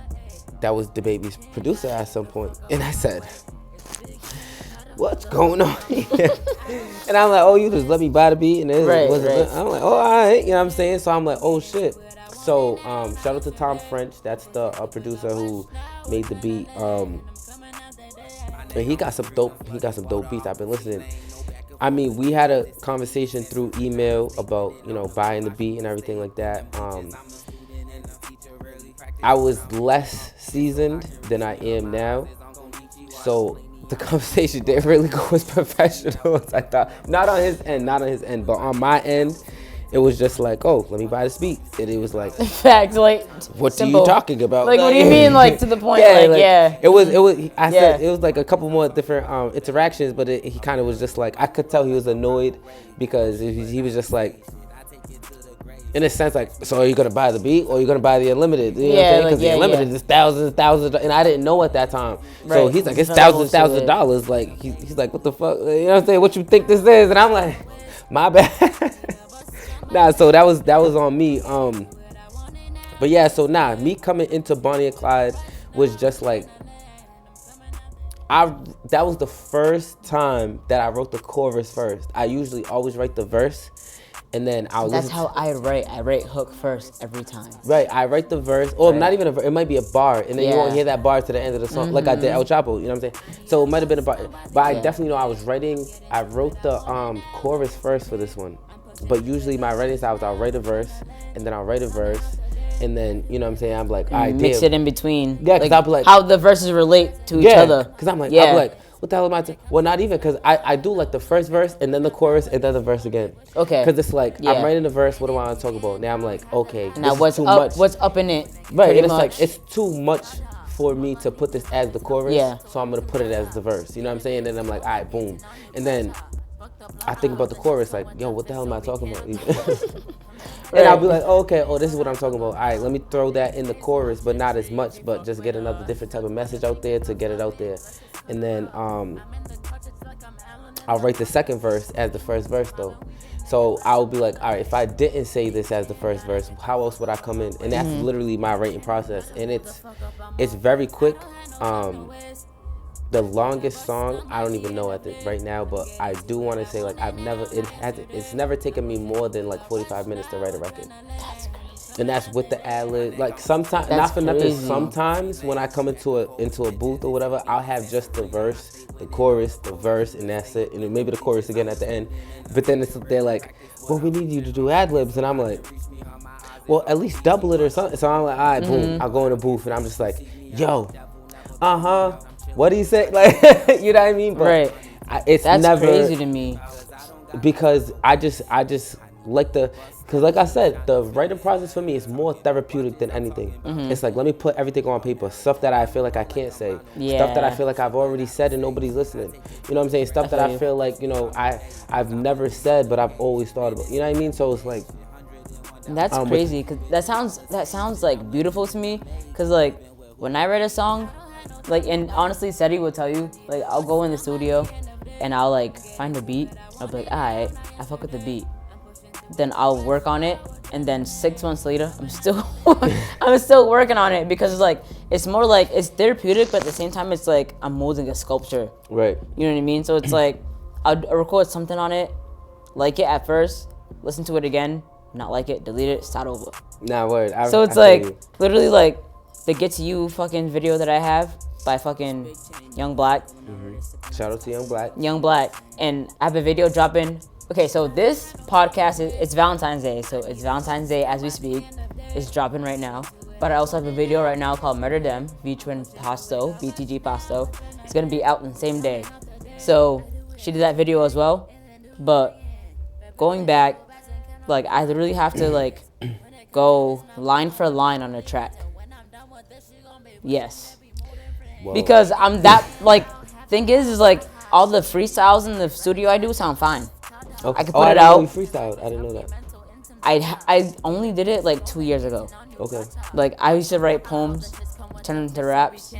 that was the baby's producer at some point, and I said, "What's going on here?" And I'm like, "Oh, you just let me buy the beat," and it wasn't. Right. I'm like, "Oh, all right," you know what I'm saying? So I'm like, "Oh shit." So shout out to Tom French. That's the producer who made the beat. And he got some dope beats. I've been listening. I mean, we had a conversation through email about, you know, buying the beat and everything like that. I was less seasoned than I am now, so the conversation didn't really go as professional as I thought. Not on his end, but on my end, it was just like, oh, let me buy this beat. And it was like, Facts, like, what simple. are you talking about? Like, what do you mean, like, to the point? Yeah. It was. I said it was like a couple more different interactions, but he kind of was just like, I could tell he was annoyed because he was just like, in a sense, like, so are you gonna buy the beat or are you gonna buy the unlimited? You know what I'm saying? Because the unlimited is thousands, and I didn't know at that time. So he's like, it's thousands of dollars. Like he's like, what the fuck? You know what I'm saying? What you think this is? And I'm like, my bad. Nah, so that was on me. But yeah, so me coming into Bonnie and Clyde was just like, that was the first time that I wrote the chorus first. I usually always write the verse, and then That's how I write. I write hook first every time. Right, I write the verse, or not even a verse, it might be a bar, and then you won't hear that bar to the end of the song, like I did El Chapo, you know what I'm saying? So it might have been a bar, but I definitely know I wrote the chorus first for this one. But usually my writing style is I'll write a verse, and then I'll write a verse, and then, you know what I'm saying, I'm like, all right, mix it in between. Yeah, because I'll be like, how the verses relate to each other. Because I'm like, I'll be like, what the hell am I well, not even, because I do like the first verse, and then the chorus, and then the verse again. Okay. Because it's like, I'm writing the verse, what do I want to talk about? Now I'm like, okay, now this is too much. What's up in it? Right, and it's much. like, it's too much for me to put this as the chorus, so I'm going to put it as the verse, you know what I'm saying? And then I'm like, all right, boom. And then I think about the chorus, like, yo, what the hell am I talking about? And I'll be like, oh, okay, this is what I'm talking about. All right, let me throw that in the chorus, but not as much, but just get another different type of message out there to get it out there. And then I'll write the second verse as the first verse though. So I'll be like, all right, if I didn't say this as the first verse, how else would I come in? And that's literally my writing process. And it's very quick. The longest song, I don't even know right now, but I do want to say like it's never taken me more than like 45 minutes to write a record. That's crazy. And that's with the ad-lib. Like sometimes, That's not for nothing, crazy. sometimes when I come into a booth or whatever, I'll have just the verse, the chorus, the verse, and that's it. And then maybe the chorus again at the end. But then they're like, well, we need you to do ad-libs. And I'm like, well, at least double it or something. So I'm like, all right, boom. I'll go in the booth and I'm just like, yo, what do you say? Like, you know what I mean? But That's never crazy to me. because I just like because like I said, the writing process for me is more therapeutic than anything. It's like, let me put everything on paper, stuff that I feel like I can't say, stuff that I feel like I've already said and nobody's listening. You know what I'm saying? Stuff that I feel like, you know, I've never said, but I've always thought about. You know what I mean? So it's like, That's crazy, cause that sounds like beautiful to me. Cause like when I write a song, like, and honestly, Seti will tell you, like, I'll go in the studio and I'll like find a beat. I'll be like, alright, I fuck with the beat. Then I'll work on it, and then 6 months later, I'm still working on it because it's like it's more like it's therapeutic, but at the same time, it's like I'm molding a sculpture. right. You know what I mean? So it's like I'll record something on it, like it at first, listen to it again, not like it, delete it, start over. Nah, word. So it's like literally like the Get to You fucking video that I have by fucking Young Black. Shout out to Young Black. Young Black, and I have a video dropping. Okay, so this podcast it's Valentine's Day, so it's Valentine's Day as we speak. It's dropping right now, but I also have a video right now called Murder Them featuring Pasto, BTG Pasto. It's gonna be out in the same day. So she did that video as well, but going back, like I literally have to like go line for line on a track. Yes. Whoa. Because I'm that like thing is like all the freestyles in the studio I do sound fine. Okay. I can put it didn't out. know you freestyled. I didn't know that. I only did it like 2 years ago. Okay. Like I used to write poems, turn them into raps,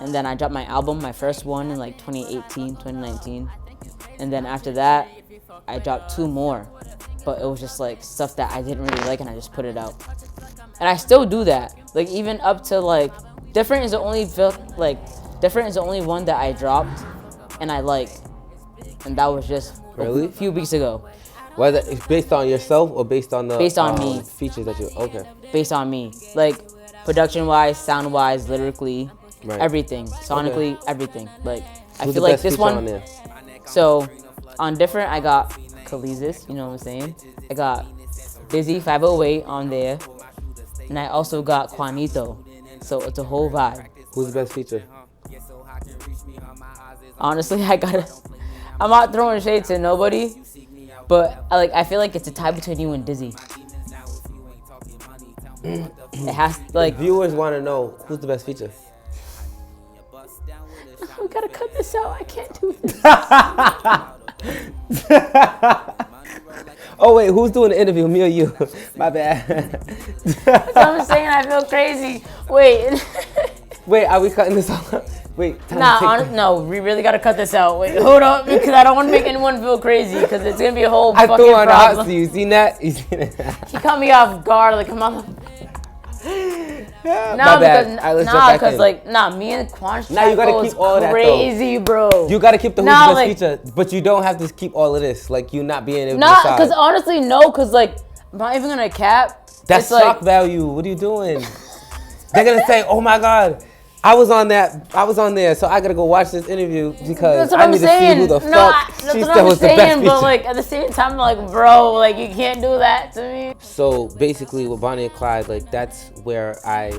and then I dropped my album, my first one in like 2018, 2019. And then after that, I dropped 2 more. But it was just like stuff that I didn't really like and I just put it out. And I still do that. Like even up to like Different is the only one that I dropped and I like. And that was just Really? a few weeks ago. Whether it's based on yourself or based on the Based on me. features that you okay. Based on me. Like production wise, sound wise, lyrically, Right. everything. Sonically, everything. Like I Who's feel the like best this feature one on there? So on Different I got Cahleesus, you know what I'm saying? I got Busy 508 on there. And I also got Juanito. So it's a whole vibe. Who's the best feature? Honestly, I'm not throwing shade to nobody, but I feel like it's a tie between you and Dizzy. It has like Viewers want to know who's the best feature. we gotta cut this out. I can't do this. Oh wait, who's doing the interview? Me or you? My bad. That's what I'm saying. I feel crazy. Wait. Wait, are we cutting this off? Wait. No, we really gotta cut this out. Wait, hold up, because I don't want to make anyone feel crazy, because it's gonna be a whole I fucking threw on the hot problem. seat. You seen that? You seen that? He caught me off guard. Like, come on. My bad. All right, let's jump back in. Me and Quan's Now you gotta goes keep all that, though. crazy, bro. You gotta keep the who's Nah, the best like- feature, but you don't have to keep all of this. Like you not being able to Nah, decide. because honestly, no, because like, I'm not even gonna cap. That's it's shock value. What are you doing? They're gonna say, "Oh my God, I was on there, so I gotta go watch this interview because That's what I I'm need saying. to see who the No, fuck that's she what said I'm was the best saying, feature." but like at the same time, like, bro, like you can't do that to me. So basically, with Bonnie and Clyde, like that's where I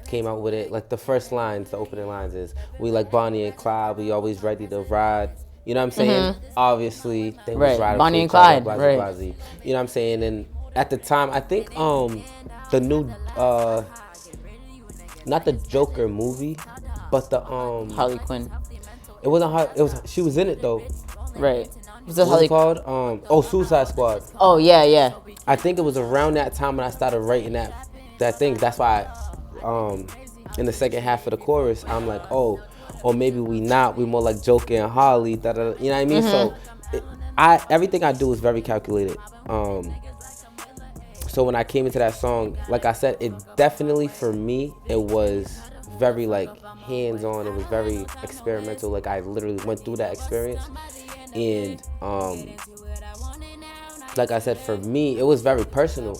came out with it. Like the first lines, the opening lines is, "We like Bonnie and Clyde. We always ready to ride." You know what I'm saying? Obviously, they was Right, riding Bonnie for and each other, Clyde, blah, right. blah, blah. You know what I'm saying? And at the time, I think the new not the Joker movie, but the Harley Quinn. it wasn't her. It was she was in it though. Right. Was that What's how it they called? Suicide Squad. Oh yeah. I think it was around that time when I started writing that thing. That's why in the second half of the chorus, I'm like, oh, or maybe we more like Joker and Harley, you know what I mean? So everything I do is very calculated. So when I came into that song, like I said, it definitely, for me, it was very like hands-on. It was very experimental. Like I literally went through that experience. And like I said, for me, it was very personal.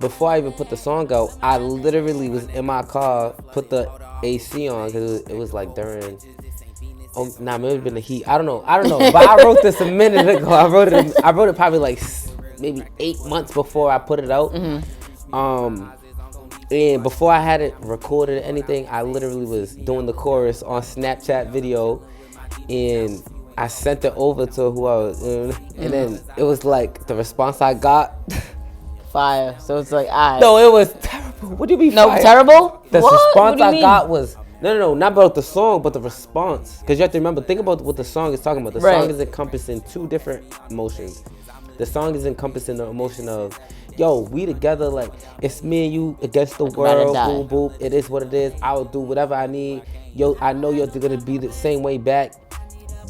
Before I even put the song out, I literally was in my car, put the AC on, because it was like during, maybe it been the heat. I don't know. But I wrote this a minute ago. I wrote it probably like maybe 8 months before I put it out. And before I had it recorded or anything, I literally was doing the chorus on Snapchat video, and I sent it over to who I was, and then it was like the response I got. Fire. So it's like, alright. No, it was terrible. What do you mean? No, fire? terrible. The What? response What do you I mean? got was no, not about the song, but the response. Because you have to remember, think about what the song is talking about. The Right. song is encompassing two different emotions. The song is encompassing the emotion of, yo, we together, like, it's me and you against the world, boom, boom, it is what it is, I'll do whatever I need, yo, I know you're gonna be the same way back,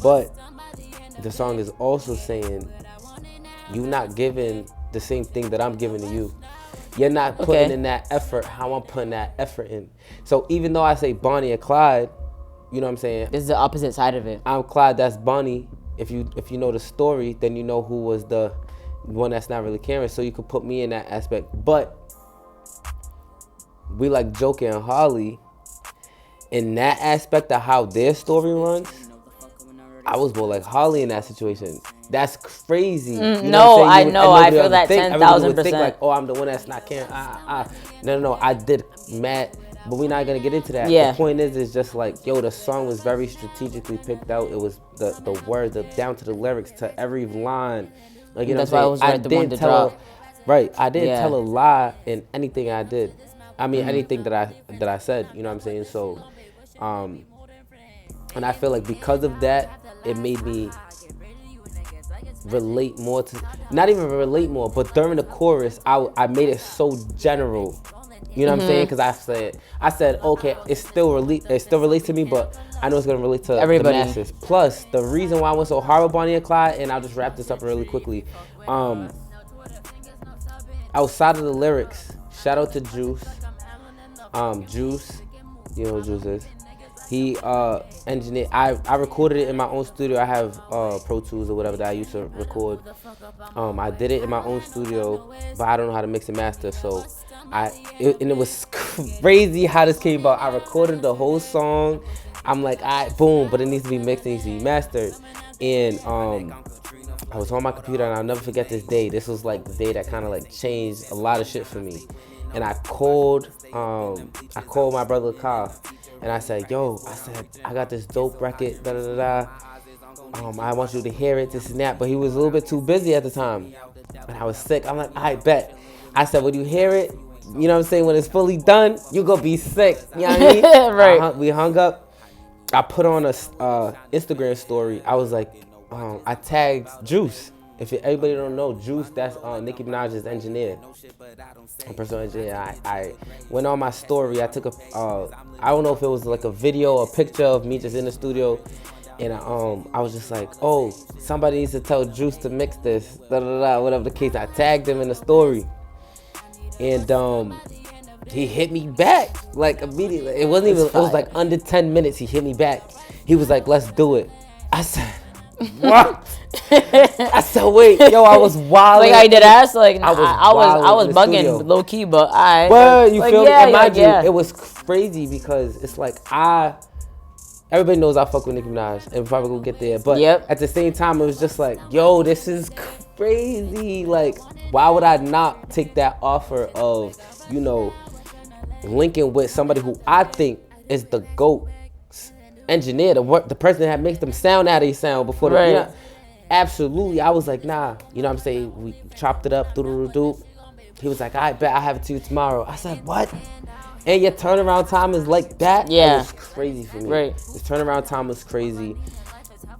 but the song is also saying, you not giving the same thing that I'm giving to you. You're not putting in that effort how I'm putting that effort in. So even though I say Bonnie and Clyde, you know what I'm saying? This is the opposite side of it. I'm Clyde, that's Bonnie. If you know the story, then you know who was the one that's not really caring. So you could put me in that aspect. But we like Joker and Harley. In that aspect of how their story runs, I was more like Harley in that situation. That's crazy. You know what I'm saying? I know. I feel that 10,000%. Like, oh, I'm the one that's not caring. No. I did mad. But we're not gonna get into that. Yeah. The point is just like, yo, the song was very strategically picked out. It was the words, down to the lyrics, to every line. Like, you know That's what I'm why I was right the one to drop. Right. I didn't tell a lie in anything I did. I mean, anything that I said. You know what I'm saying? So, and I feel like because of that, it made me relate more to, not even relate more, but during the chorus, I made it so general. You know what I'm saying? Because I said, okay, it still relates to me, but I know it's gonna relate to everybody. The masses. Plus, the reason why I went so hard with Bonnie and Clyde, and I'll just wrap this up really quickly. Outside of the lyrics, shout out to Juice. Juice, you know who Juice is. He engineered. I recorded it in my own studio. I have Pro Tools or whatever that I used to record. I did it in my own studio, but I don't know how to mix and master. So it was crazy how this came about. I recorded the whole song. I'm like, boom, but it needs to be mixed, it needs to be mastered. And I was on my computer, and I'll never forget this day. This was like the day that kind of like changed a lot of shit for me. And I called my brother Kyle, and I said, I got this dope record, I want you to hear it, this and that. But he was a little bit too busy at the time, and I was sick. I'm like, I bet. I said, when you hear it, you know what I'm saying, when it's fully done, you gonna be sick. You know what I mean? Right. We hung up. I put on a Instagram story. I was like, I tagged Juice. If everybody don't know, Juice, that's Nicki Minaj's engineer, a personal engineer. I went on my story. I took I don't know if it was like a video or picture of me just in the studio, and I was just like, oh, somebody needs to tell Juice to mix this, whatever the case. I tagged him in the story, and he hit me back like immediately. It wasn't even. It was like under 10 minutes. He hit me back. He was like, let's do it. I said, what? I said, wait, yo, I was wild. Like I did ass, like I was bugging studio. low key, but Well, you like, feel me? yeah, And mind you, yeah. it was crazy because it's like everybody knows I fuck with Nicki Minaj, and probably gonna get there. But at the same time, it was just like, yo, this is crazy. Like, why would I not take that offer of, you know, linking with somebody who I think is the GOAT engineer, the person that makes them sound how they sound before right. You know, absolutely. I was like, nah, you know what I'm saying? We chopped it up, doo-doo-doo-doo. He was like, I bet I'll have it to you tomorrow. I said, what? And your turnaround time is like that? Yeah. It was crazy for me. Right. His turnaround time was crazy.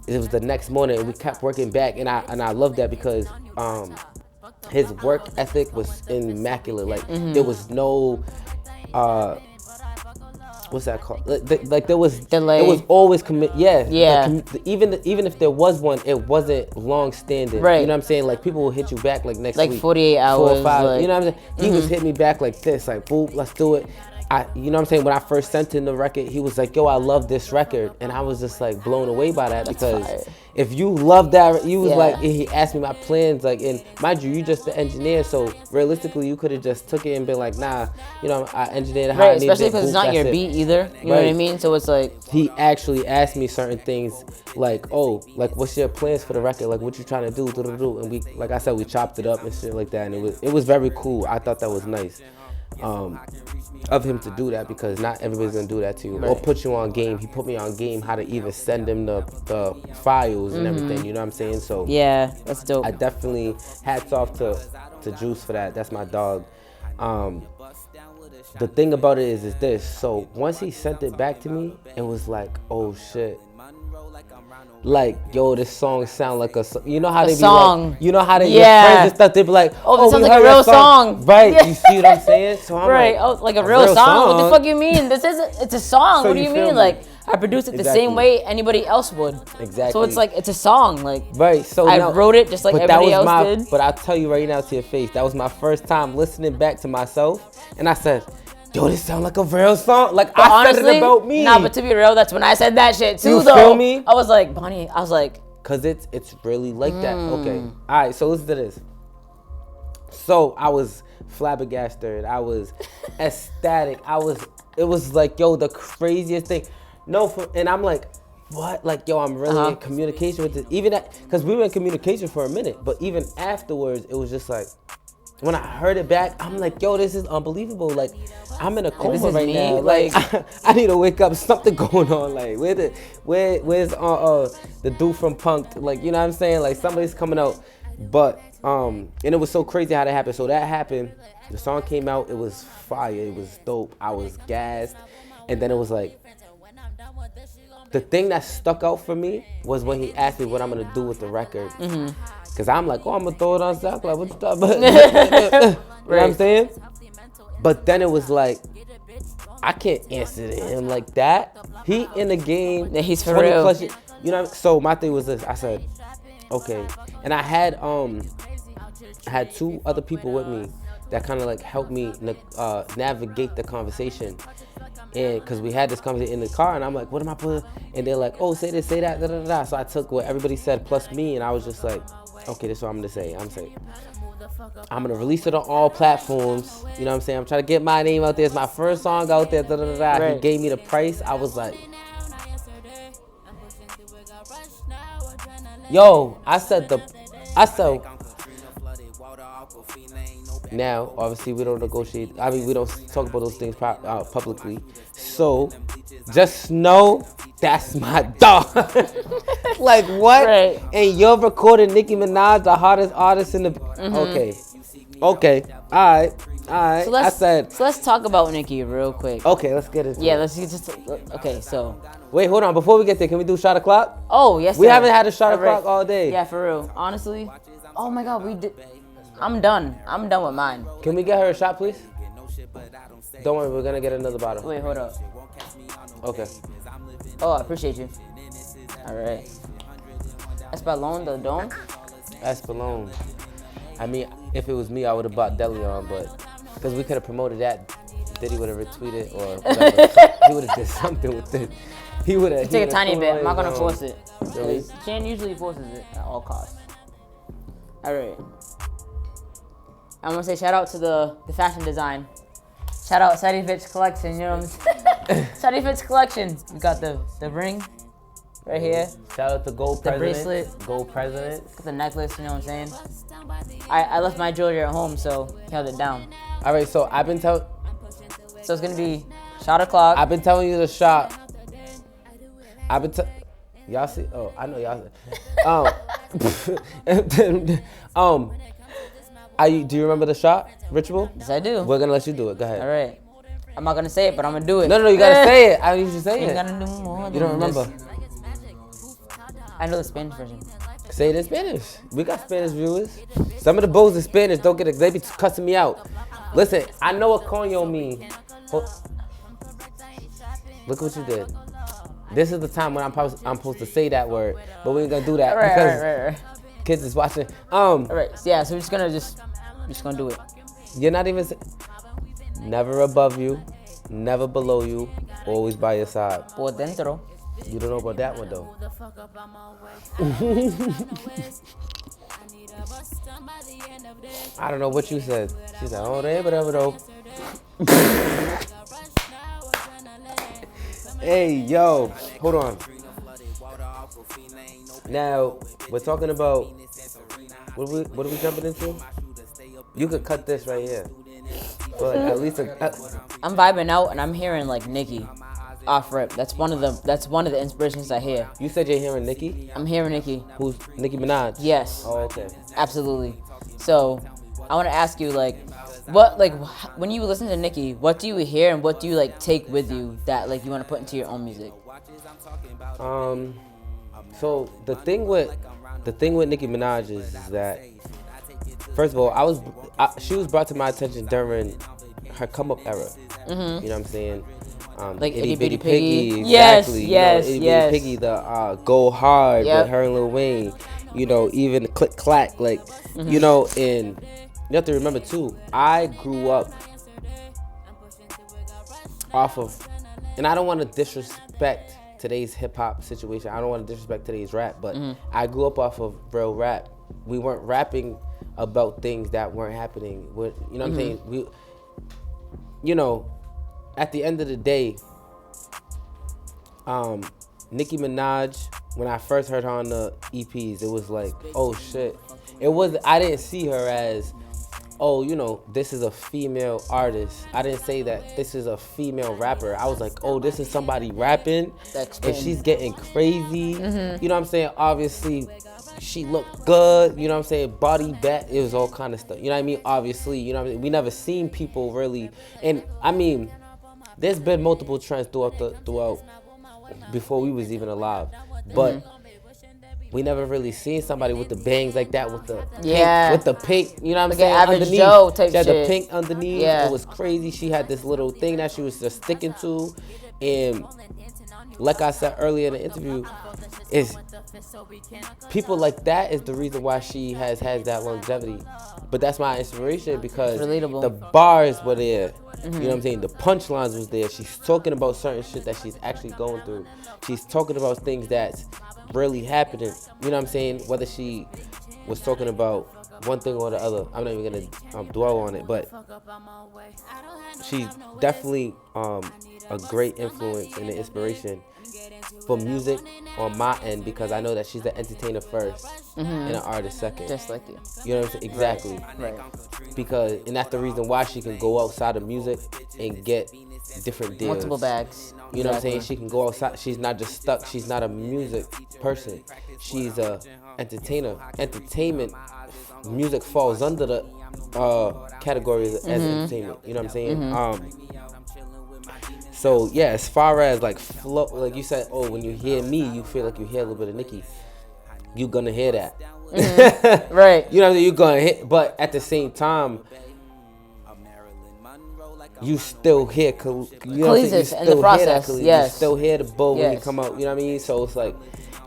it was the next morning, and we kept working back, and I love that because his work ethic was immaculate. Like there was no what's that called? Like there was delay. It was always commit. Yeah. Yeah. Even if there was one, it wasn't long standing. Right. You know what I'm saying? Like people will hit you back like next like week. 48 hours. 4 or 5. Like, you know what I'm saying? He was hitting me back like this, like boop, let's do it. You know what I'm saying? When I first sent him the record, he was like, yo, I love this record. And I was just like blown away by that. That's because fire. if you love that, you was Yeah. like, he asked me my plans, like, and mind you just the engineer, so realistically you could have just took it and been like, nah, you know, I engineered it how I Right, need especially it, because it's boop, not your that's it. beat either. You know what I Right. mean? So it's like, He actually asked me certain things like, oh, like what's your plans for the record? Like what you trying to do? And we, like I said, we chopped it up and shit like that, and it was very cool. I thought that was nice. Of him to do that, because not everybody's gonna do that to you or put you on game. He put me on game how to even send him the files and everything. You know what I'm saying? So yeah, that's dope. I definitely hats off to Juice for that. That's my dog. The thing about it is this. So once he sent it back to me, it was like, oh shit. Like, yo, this song sound like you know how they song. be like, you know how they Yeah. your friends and stuff, they be like, Oh, this we sounds like heard a real that song. Right, Yeah. you see what I'm saying? So I'm right, like, like a real song? What the fuck you mean? It's a song. So What do you you feel mean? me? Like, I produced it the Exactly. same way anybody else would. Exactly. So it's like, it's a song. Like, right, so I now, wrote it just like but everybody that was else did. But I'll tell you right now to your face, that was my first time listening back to myself, and I said, yo, this sound like a real song. Like, But I honestly, said it about me. Nah, but to be real, that's when I said that shit too, You though. feel me? I was like, Bonnie, I was like, Cause it's really like that. Okay. All right. So listen to this. So I was flabbergasted. I was ecstatic. It was like, yo, the craziest thing. And I'm like, what? Like, yo, I'm really in communication with this. Even that, cause we were in communication for a minute, but even afterwards, it was just like, when I heard it back, I'm like, yo, this is unbelievable. Like, I'm in a coma this is right me? now. Like- I need to wake up. Something going on. Like, where's the dude from Punk'd? Like, you know what I'm saying? Like, somebody's coming out. But and it was so crazy how that happened. So that happened. The song came out. It was fire. It was dope. I was gassed. And then it was like, the thing that stuck out for me was when he asked me what I'm gonna do with the record. Cause I'm like, oh, I'm gonna throw it on SoundCloud. What you talking about? You know what I'm saying? But then it was like, I can't answer to him like that. He in the game. Yeah, he's for 20 real. plus years. You know. So my thing was this. I said, okay, and I had 2 other people with me that kind of like helped me navigate the conversation. And because we had this conversation in the car, and I'm like, what am I putting? And they're like, oh, say this, say that, da da da. So I took what everybody said plus me, and I was just like, okay, this is what I'm gonna say. I'm gonna release it on all platforms. You know what I'm saying? I'm trying to get my name out there. It's my first song out there. Da da da da. Right. He gave me the price. I was like, yo, I said. Now, obviously, we don't negotiate. I mean, we don't talk about those things publicly. So, just know that's my dog. Like, what? Right. And you're recording Nicki Minaj, the hottest artist in the... Okay. All right. so let's talk about Nicki real quick. Okay, let's get it. Yeah, let's just, okay, so. Wait, hold on. Before we get there, can we do shot o'clock? Oh, yes, We sir. haven't had a shot All right. o'clock all day. Yeah, for real. Honestly, oh my God, we did. I'm done with mine. Can we get her a shot, please? Don't worry, we're gonna get another bottle. Wait, hold up. Okay. Oh, I appreciate you. All right. Espalon, the Don. Espalon. I mean, if it was me, I would have bought Deleon, but because we could have promoted that, Diddy would have retweeted or whatever. He would have did something with it. He would have. Take a tiny bit. I'm not gonna force it. Really? Chan usually forces it at all costs. All right. I'm gonna say shout out to the fashion design. Shout out Sadie Fitch collection. You know what I'm saying? Sadie Fitch collection. We got the ring right here. Shout out to Gold The President. bracelet. Gold President. Got the necklace. You know what I'm saying? I left my jewelry at home, so he held it down. All right, so I've been telling. So it's gonna be shot o'clock. I've been telling you the shot. Y'all see? Oh, I know y'all. Do you remember the shot ritual? Yes, I do. We're gonna let you do it. Go ahead. All right. I'm not gonna say it, but I'm gonna do it. No, you gotta say it. I need you to say You it. gotta do more. You don't than remember. this. I know the Spanish version. Say it in Spanish. We got Spanish viewers. Some of the bows in Spanish don't get it. They be cussing me out. Listen, I know what coño mean. Look what you did. This is the time when I'm supposed to say that word, but we ain't gonna do that because kids is watching. All right. Yeah. So we're just gonna do it. You're not even. Never above you, never below you, always by your side. Por dentro. You don't know about that one though. I don't know what you said. She said, "Oh, whatever." Hey, yo, hold on. Now we're talking about what are we jumping into? You could cut this right here. But at least I'm vibing out and I'm hearing like Nicki off rip. That's one of the inspirations I hear. You said you're hearing Nicki? I'm hearing Nicki. Who's Nicki Minaj? Yes. Oh, okay. Absolutely. So I want to ask you when you listen to Nicki, what do you hear and what do you like take with you that like you want to put into your own music? So the thing with Nicki Minaj is that, first of all, she was brought to my attention during her come up era. You know what I'm saying? Like Itty Bitty Piggy. Exactly. Yes. Itty Bitty Piggy, the Go Hard with her and Lil Wayne. Even Click Clack, like, and you have to remember too, I grew up off of, and I don't want to disrespect today's hip hop situation. I don't want to disrespect today's rap, but I grew up off of real rap. We weren't rapping about things that weren't happening. You know what I'm saying? At the end of the day, Nicki Minaj, when I first heard her on the EPs, it was like, oh shit. I didn't see her as, this is a female artist. I didn't say that this is a female rapper. I was like, oh, this is somebody rapping and she's getting crazy. You know what I'm saying? Obviously, she looked good. You know what I'm saying? Body, back, it was all kind of stuff. You know what I mean? Obviously, you know what I mean? We never seen people really, and I mean, there's been multiple trends throughout before we was even alive, but we never really seen somebody with the bangs like that, with the pink, you know what I'm saying? Average underneath. Joe type she had shit. The pink underneath. Yeah. It was crazy. She had this little thing that she was just sticking to, and like I said earlier in the interview, is people like that is the reason why she has that longevity. But that's my inspiration because the bars were there. You know what I'm saying? The punchlines was there. She's talking about certain shit that she's actually going through. She's talking about things that's really happening. You know what I'm saying? Whether she was talking about one thing or the other, I'm not even gonna dwell on it. But she's definitely a great influence and an inspiration for music on my end, because I know that she's an entertainer first and an artist second. Just like you. You know what I'm saying? Exactly. Right. And that's the reason why she can go outside of music and get different deals. Multiple bags. You know what I'm saying? She can go outside. She's not just stuck. She's not a music person. She's a entertainer. Entertainment, music falls under the category as entertainment. You know what I'm saying? So yeah, as far as like flow, like you said, when you hear me, you feel like you hear a little bit of Nicki. You're gonna hear that. Right. You know what I mean? You're gonna hit, but at the same time, you still hear Cahleesus in the process. Yes. You still hear the bow when you come out. You know what I mean? So it's like,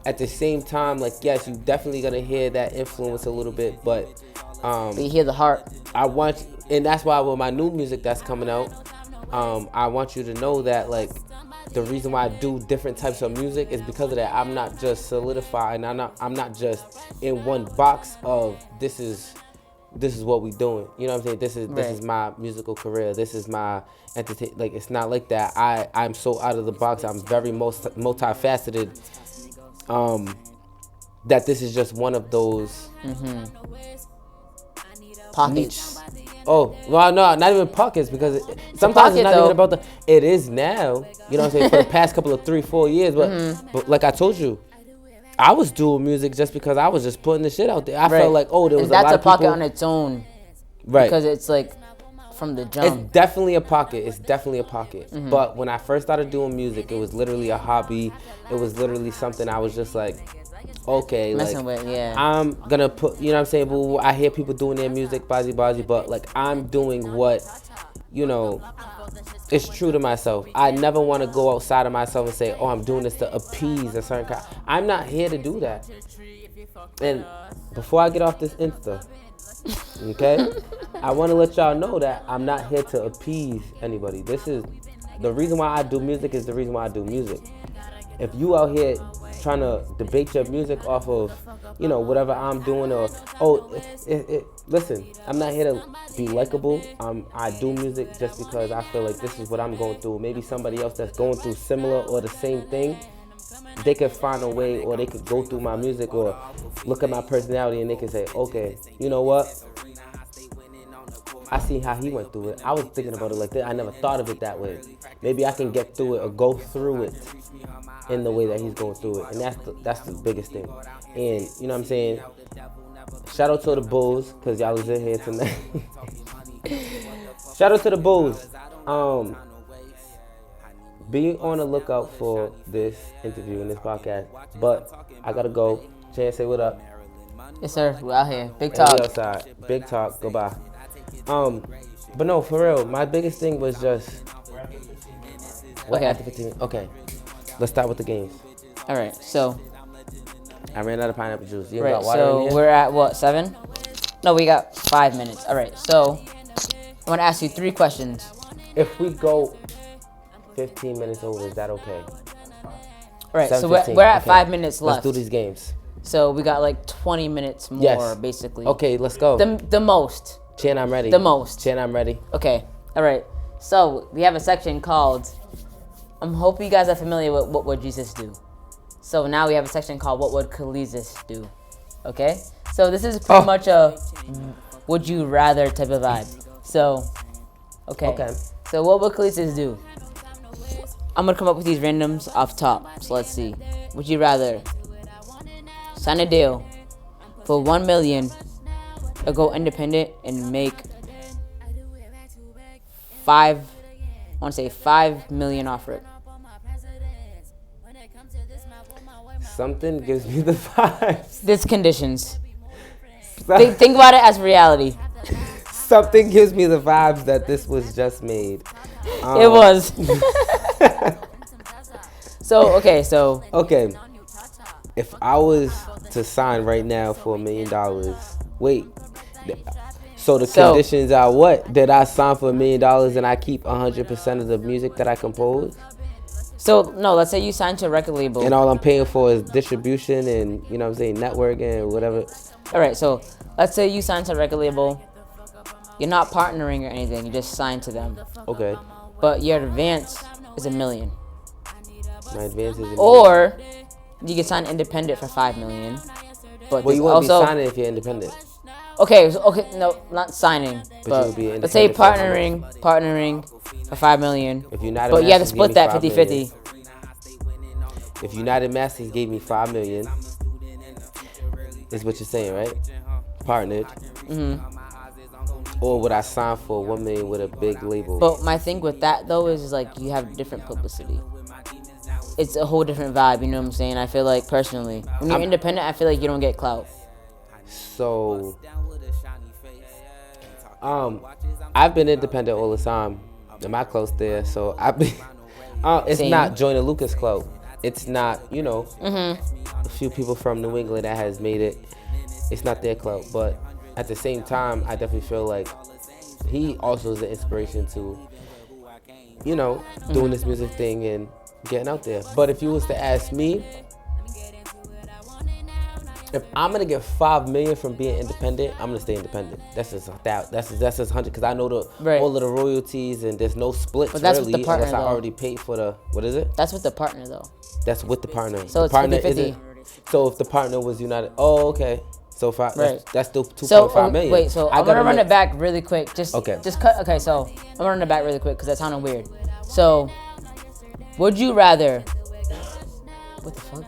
at the same time, like, yes, you definitely gonna hear that influence a little bit, but you hear the heart. And that's why with my new music that's coming out, I want you to know that, like, the reason why I do different types of music is because of that. I'm not just solidified, and I'm not just in one box of this is what we doing. You know what I'm saying? This is my musical career. This is my entertainment. Like, it's not like that. I'm so out of the box. I'm very multifaceted. That this is just one of those pockets. Oh, well, no, not even pockets, because sometimes it's not even about it is now, you know what I'm saying, for the past couple of 3-4 years, but like I told you, I was doing music just because I was just putting the shit out there. I felt like, there was a lot of people. That's a pocket on its own. Right. Because it's like from the jump. It's definitely a pocket. But when I first started doing music, it was literally a hobby. It was literally something I was just like, okay, messing like with, yeah. I'm gonna put, you know what I'm saying? But I hear people doing their music, bazi, but like I'm doing what, you know, it's true to myself. I never want to go outside of myself and say, oh, I'm doing this to appease a certain kind. I'm not here to do that. And before I get off this Insta, okay, I want to let y'all know that I'm not here to appease anybody. This is the reason why I do music is the reason why I do music. If you out here trying to debate your music off of, you know, whatever I'm doing, or listen, I'm not here to be likable. I do music just because I feel like this is what I'm going through. Maybe somebody else that's going through similar or the same thing, they could find a way, or they could go through my music or look at my personality and they can say, okay, you know what? I see how he went through it. I was thinking about it like that. I never thought of it that way. Maybe I can get through it or go through it in the way that he's going through it. And that's the biggest thing. And you know what I'm saying? Shout out to the Bulls, because y'all was in here tonight. Shout out to the Bulls. Be on the lookout for this interview and this podcast. But I gotta go. Chance, say what up. Yes, sir. We're out here. Big And we talk. outside. Big talk. Goodbye. But no, for real, my biggest thing was just Okay. after 15. Okay, let's start with the games. All right. So, I ran out of pineapple juice. You right. got water in So here? we're at what, 7? No, we got 5 minutes. All right. So I want to ask you 3 questions. If we go 15 minutes over, is that okay? All right. So 7:15, we're at okay. 5 minutes left. Let's do these games. So we got like 20 minutes more, Yes. basically. Okay, let's go. The most. Chan, I'm ready. The most. Chan, I'm ready. Okay. All right. So we have a section called, I'm hoping you guys are familiar with What Would Jesus Do? So now we have a section called What Would Cahleesus Do? Okay? So this is pretty much a would you rather type of vibe. So, okay. So what would Cahleesus do? I'm going to come up with these randoms off top. So let's see. Would you rather sign a deal for $1 million or go independent and make 5 million off rip? Something gives me the vibes. This conditions. Think about it as reality. Something gives me the vibes that this was just made. It was. Okay. If I was to sign right now for $1 million, wait. So the conditions are what? Did I sign for $1 million and I keep 100% of the music that I compose? So no, let's say you signed to a record label. And all I'm paying for is distribution and, you know what I'm saying, networking and whatever. All right, so let's say you signed to a record label. You're not partnering or anything. You just signed to them. Okay. But your advance is $1 million. My advance is $1 million. Or you can sign independent for $5 million. But Well, you won't be signing if you're independent. Okay, no, not signing. But you would be let's say independent partnering for $5 million. If United But you have to Masters split gave me that 5 million. 50-50. If United Masters gave me $5 million, is what you're saying, right? Partnered. Or would I sign for $1 million with a big label? But my thing with that though is like you have different publicity. It's a whole different vibe, you know what I'm saying? I feel like personally, when you're independent, I feel like you don't get clout. So, I've been independent all the time. Am I close there? So I've been. It's Same. not Joyner Lucas Club. It's not, you know, a few people from New England that has made it. It's not their club, but at the same time, I definitely feel like he also is an inspiration to, you know, doing this music thing and getting out there. But if you was to ask me, if I'm gonna get $5 million from being independent, I'm gonna stay independent. That's just 100, because I know all of the royalties and there's no splits But that's really, with the partner, unless I though. already paid for the, what is it? That's with the partner though. That's with the partner. So the it's partner 50-50. isn't- So if the partner was United, okay. So Right. that's still 2.5 So million. wait, so I'm gonna run it back really quick. Just Okay. Just cut. Okay, so I'm gonna run it back really quick because that sounded weird. So, would you rather? What the fuck?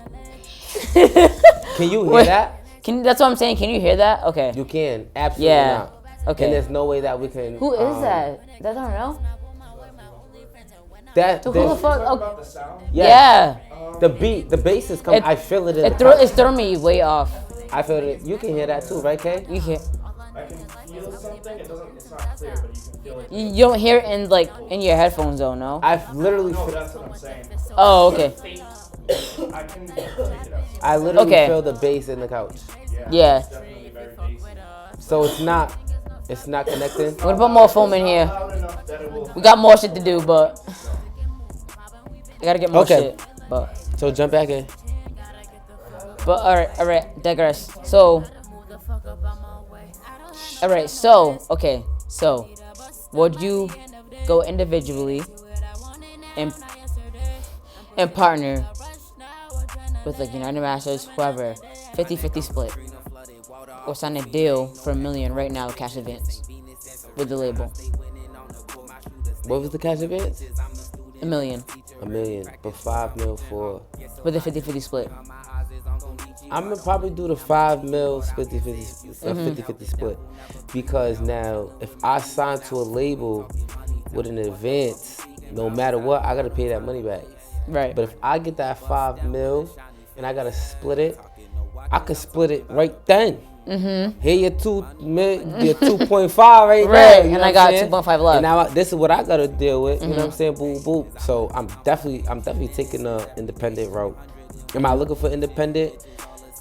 Can you hear Wait. that? That's what I'm saying. Can you hear that? Okay. You can. Absolutely Yeah. not. Okay. And there's no way that we can. Who is that? That I don't know. So who the fuck? Talk Oh, about the sound. yeah. The beat, the bass is coming. I feel it in the It's throwing me way off. I feel it. You can hear that too, right, Kay? You can I can feel something. It's not clear, but you can feel it. you don't hear it in like in your headphones though, no? I've literally, No, that's what I'm saying. Oh, okay. I can take it out. I literally Okay. feel the bass in the couch. Yeah. It's definitely very bassy. So it's not connecting. We're gonna put more foam in here. Loud enough that it will. We got more shit to do, but I gotta get more Okay. shit. But So jump back in. all right, digress. So, all right, so okay, so would you go individually and partner with like United Masters, whoever, 50-50 split, or sign a deal for $1 million right now, cash advance with the label? What was the cash advance? $1 million $1 million, but $5 million for. with a 50-50 split. I'm gonna probably do the $5 million 50-50 split, because now if I sign to a label with an advance, no matter what, I gotta pay that money back. Right. But if I get that $5 million and I gotta split it, I could split it right then. Mm-hmm. Here your 2 million, your 2.5 right Right, there. and know I what got I'm saying? 2.5 left. And now this is what I gotta deal with. You know what I'm saying? Boom, boom. So I'm definitely taking the independent route. Am I looking for independent?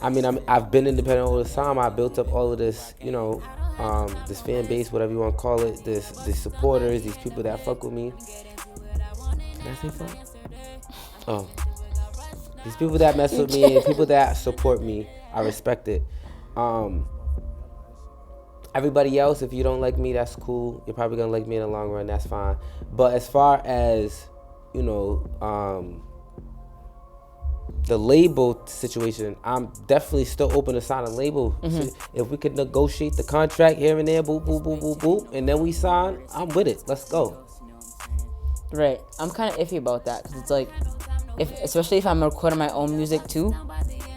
I mean, I've been independent all this time. I built up all of this, this fan base, whatever you want to call it, these supporters, these people that fuck with me. Can I say fuck? Oh. These people that mess with me and people that support me, I respect it. Everybody else, if you don't like me, that's cool. You're probably going to like me in the long run, that's fine. But as far as, the label situation, I'm definitely still open to sign a label. If we could negotiate the contract here and there, boop, boop, boop, boop, boop, and then we sign, I'm with it. Let's go. Right. I'm kind of iffy about that because it's like, especially if I'm recording my own music too,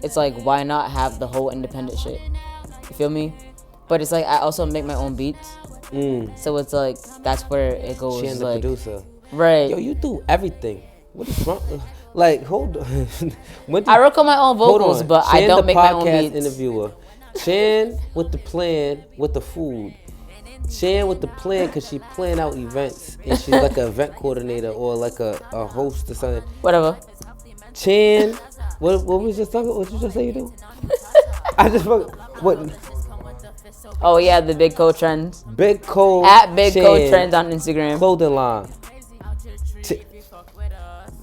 it's like, why not have the whole independent shit? You feel me? But it's like, I also make my own beats. So it's like, that's where it goes. Chune, the like, producer. right. Yo, you do everything. What is wrong? Like, hold on. I record my own vocals, but I don't make my own Chune, the podcast beats. interviewer. Chune with the plan, with the food. Chune with the plan, because she plan out events. And she's like an event coordinator or like a host or something. Whatever. Chune, what was just talking? What you just say you do? I just what? Oh yeah, the Big Co Trends. Big Code At Big Co Chune Trends on Instagram. clothing line.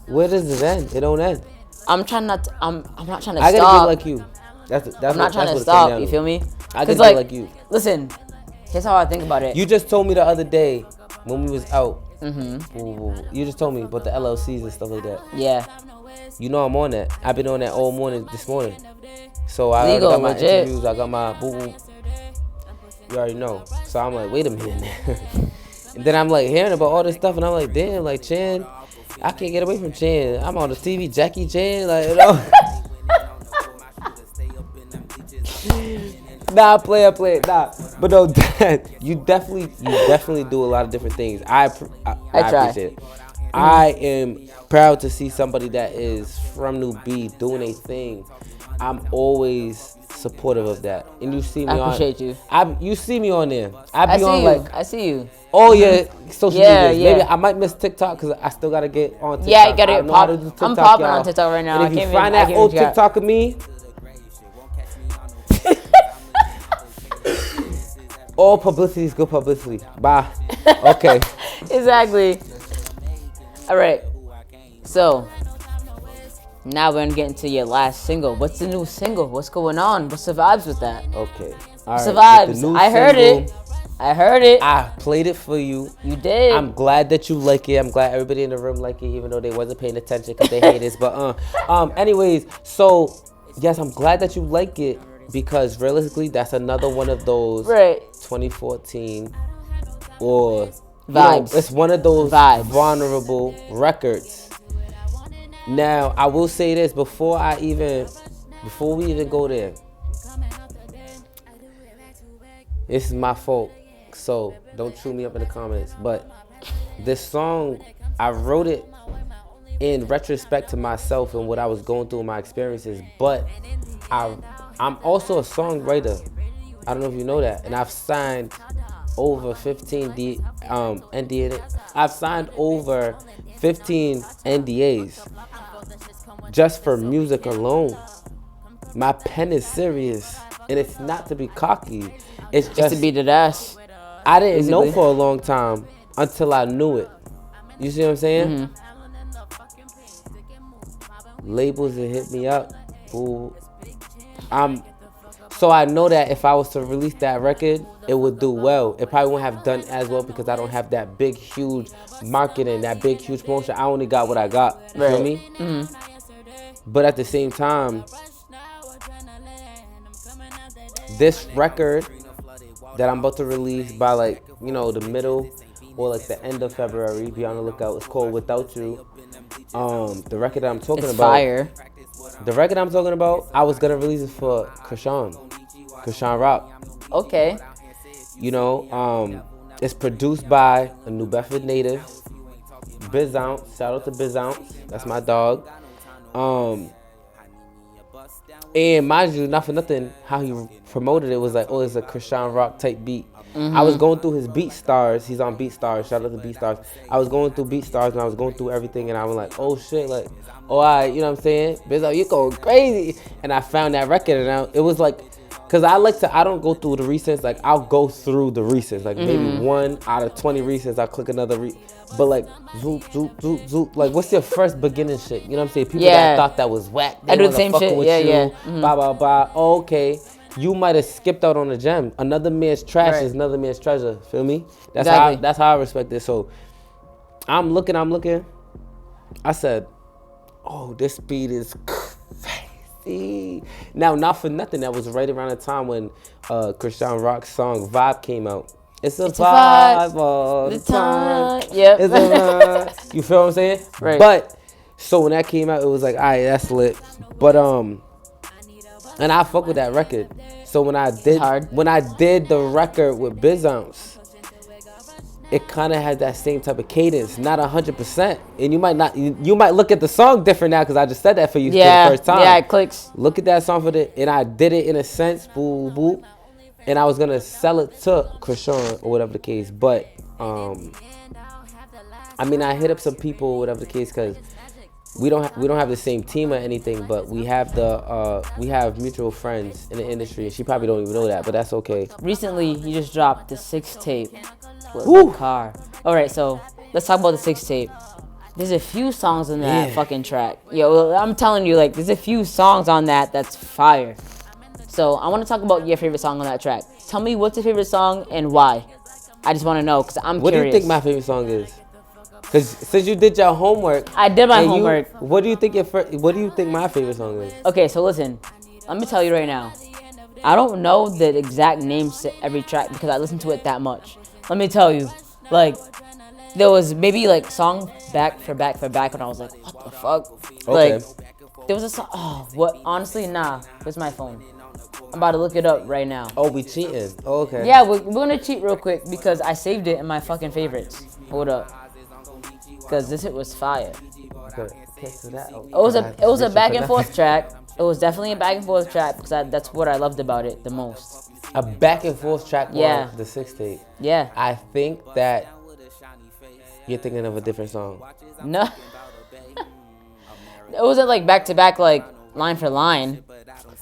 Where does it end? It don't end. I'm not trying to I gotta stop. get like you. That's I'm not trying to what it stop. comes down You to. feel me? I 'Cause, gotta get like you. Listen, here's how I think about it. You just told me the other day when we was out. You just told me about the LLCs and stuff like that. Yeah. You know I'm on that. I've been on that all morning this morning. So I already Legal, got my legit. interviews. I got my boo boo. You already know. So I'm like, wait a minute. And then I'm like hearing about all this stuff, and I'm like, damn, like Chune, I can't get away from Chune. I'm on the TV, Jackie Chan, like, you know. Nah, play it, nah. But no, you definitely do a lot of different things. I try. appreciate it. I am proud to see somebody that is from New B doing a thing. I'm always supportive of that. And you see me I on. appreciate you. You see me on there. I I be see on you. like I see you. all your social Yeah, medias. yeah. Maybe I might miss TikTok because I still gotta get on TikTok. Yeah, you gotta I get know how to do I'm TikTok, popping y'all. on TikTok right now. And I if you can't find even, that old TikTok of me, all publicity is good publicity. Bye. Okay. Exactly. All right. So now we're gonna get into your last single. What's the new single? What's going on? What's the vibes with that? Okay. All right. What's the With vibes? the new I heard single, it. I heard it. I played it for you. You did. I'm glad that you like it. I'm glad everybody in the room like it, even though they wasn't paying attention because they hate us. But anyways, so yes, I'm glad that you like it because realistically, that's another one of those Right. 2014 or Vibes. it's one of those Vibes. vulnerable records. Now, I will say this before we even go there. This is my fault, so don't chew me up in the comments. But this song, I wrote it in retrospect to myself and what I was going through in my experiences. But I'm also a songwriter. I don't know if you know that. And I've signed over 15 NDA. I've signed over 15 NDAs just for music alone. My pen is serious, and it's not to be cocky. It's just to be the dash. I didn't know basically. for a long time until I knew it. You see what I'm saying? Labels that hit me up. Ooh. So I know that if I was to release that record, it would do well. It probably wouldn't have done as well because I don't have that big, huge marketing, that big, huge promotion. I only got what I got. You feel me? But at the same time, this record that I'm about to release by like, the middle or like the end of February, be on the lookout. It's called Without You. The record that I'm talking It's about. fire. The record I'm talking about, I was gonna release it for Krishan Rock. Okay. It's produced by a New Bedford native, Biz Ounce. Shout out to Biz Ounce. That's my dog. And mind you, not for nothing, how he promoted it was like, oh, it's a Krishan Rock type beat. I was going through his BeatStars. He's on BeatStars. Shout out to BeatStars. I was going through BeatStars and I was going through everything, and I was like, oh shit, like, oh, all right, you know what I'm saying? Bizzo, you going crazy. And I found that record, and it was like, because I don't go through the recents. Like, I'll go through the recents. Like, maybe 1 out of 20 recents, I'll click another but like, zoop, zoop, zoop, zoop. Like, what's your first beginning shit? You know what I'm saying? People that thought that was whack. I do the same shit. Yeah. Blah, blah, blah. Oh, okay. You might have skipped out on a gem. Another man's trash is another man's treasure. Feel me? That's how I respect it. So I'm looking. I said, oh, this beat is crazy. Now, not for nothing, that was right around the time when Krishan Rock's song Vibe came out. It's a vibe all the time. Yep. It's a vibe. You feel what I'm saying? Right. But so when that came out, it was like, all right, that's lit. But and I fuck with that record. So when I did the record with Biz Ounce, it kind of had that same type of cadence, not 100%. And you might look at the song different now because I just said that for you for the first time. Yeah, it clicks. Look at that song and I did it in a sense, boo boo, and I was gonna sell it to Krishan or whatever the case. But I hit up some people, whatever the case, because we don't have the same team or anything, but we have we have mutual friends in the industry, and she probably don't even know that, but that's okay. Recently, you just dropped the 6 tape with the car. All right, so let's talk about the 6 tape. There's a few songs on that fucking track. Yo, I'm telling you, like, there's a few songs on that's fire. So I want to talk about your favorite song on that track. Tell me what's your favorite song and why. I just want to know because I'm curious. What do you think my favorite song is? Because since you did your homework, I did my homework. What do you think my favorite song is? Okay, so listen, let me tell you right now. I don't know the exact names to every track because I listened to it that much. Let me tell you, like, there was maybe like song back for back when I was like, what the fuck? Okay. Like, there was a song. Oh, what? Honestly, nah. Where's my phone? I'm about to look it up right now. Oh, we cheating. Oh, okay. Yeah, we're gonna cheat real quick because I saved it in my fucking favorites. Hold up. Because this shit was fire. It was a back and forth track. It was definitely a back and forth track because that's what I loved about it the most. A back and forth track on the 6 tape. Yeah. I think that you're thinking of a different song. No. It wasn't like back to back, like line for line.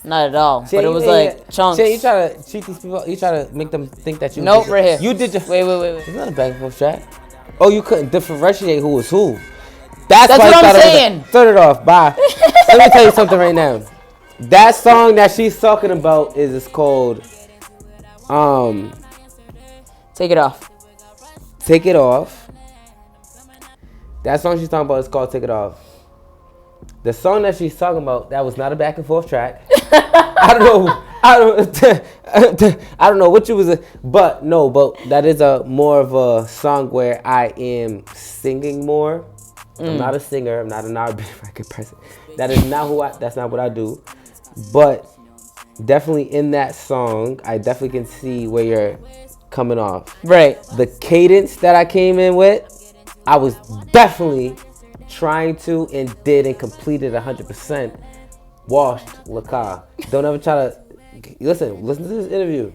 Not at all. But it was like chunks. You try to cheat these people. You try to make them think that you. Nope, right here. You did your. Wait. It's not a back and forth track. Oh, you couldn't differentiate who was who. That's what I'm saying. Turn it off. Bye. Let me tell you something right now. That song that she's talking about is called Take It Off. Take It Off. That song she's talking about is called Take It Off. The song that she's talking about, that was not a back and forth track. I don't know what you was, but that is a more of a song where I am singing more. I'm not a singer. I'm not an R&B record person. That's not what I do. But definitely in that song, I definitely can see where you're coming off. Right. The cadence that I came in with, I was definitely trying to and did and completed 100%. Washed Lacar. Don't ever try to listen to this interview.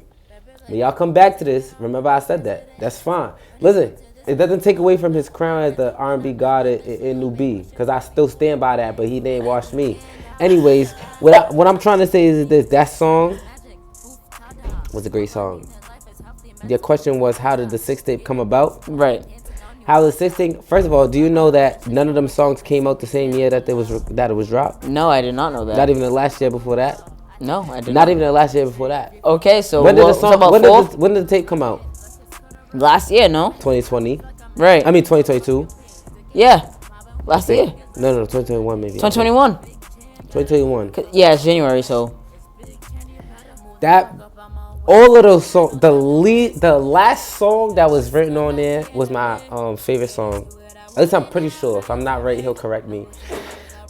When y'all come back to this, remember I said that. That's fine. Listen, it doesn't take away from his crown as the R&B god in New B, because I still stand by that, but he didn't wash me. Anyways, what I'm trying to say is this. That song was a great song. Your question was, how did the 6 tape come about? Right. How the 6 tape, first of all, do you know that none of them songs came out the same year that it was dropped? No, I did not know that. Not even the last year before that? No, I did Not even the last year before that. Okay, so When did the song, about when did the tape come out? last year, no? 2020. Right. I mean 2022. Yeah. Last year. No, 2021 maybe. 2021. 2021. Yeah, it's January, so. That, all of those songs, the last song that was written on there was my favorite song. At least I'm pretty sure. If I'm not right, he'll correct me.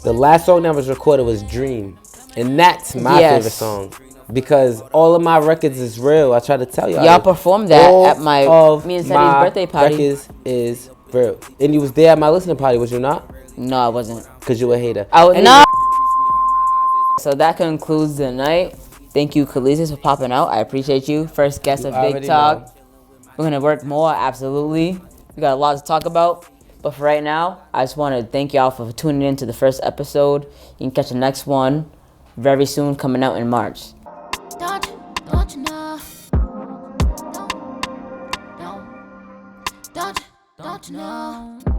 The last song that was recorded was Dream. And that's my favorite song. Because all of my records is real. I try to tell y'all. Y'all performed that at me and Sadie's birthday party. Records is real. And you was there at my listening party, was you not? No, I wasn't. Because you a hater. I was not. So that concludes the night. Thank you, Cahleesus, for popping out. I appreciate you. First guest of Big Talk. We're going to work more, absolutely. We got a lot to talk about. But for right now, I just want to thank y'all for tuning in to the first episode. You can catch the next one very soon, coming out in March. Don't you know? Don't you know?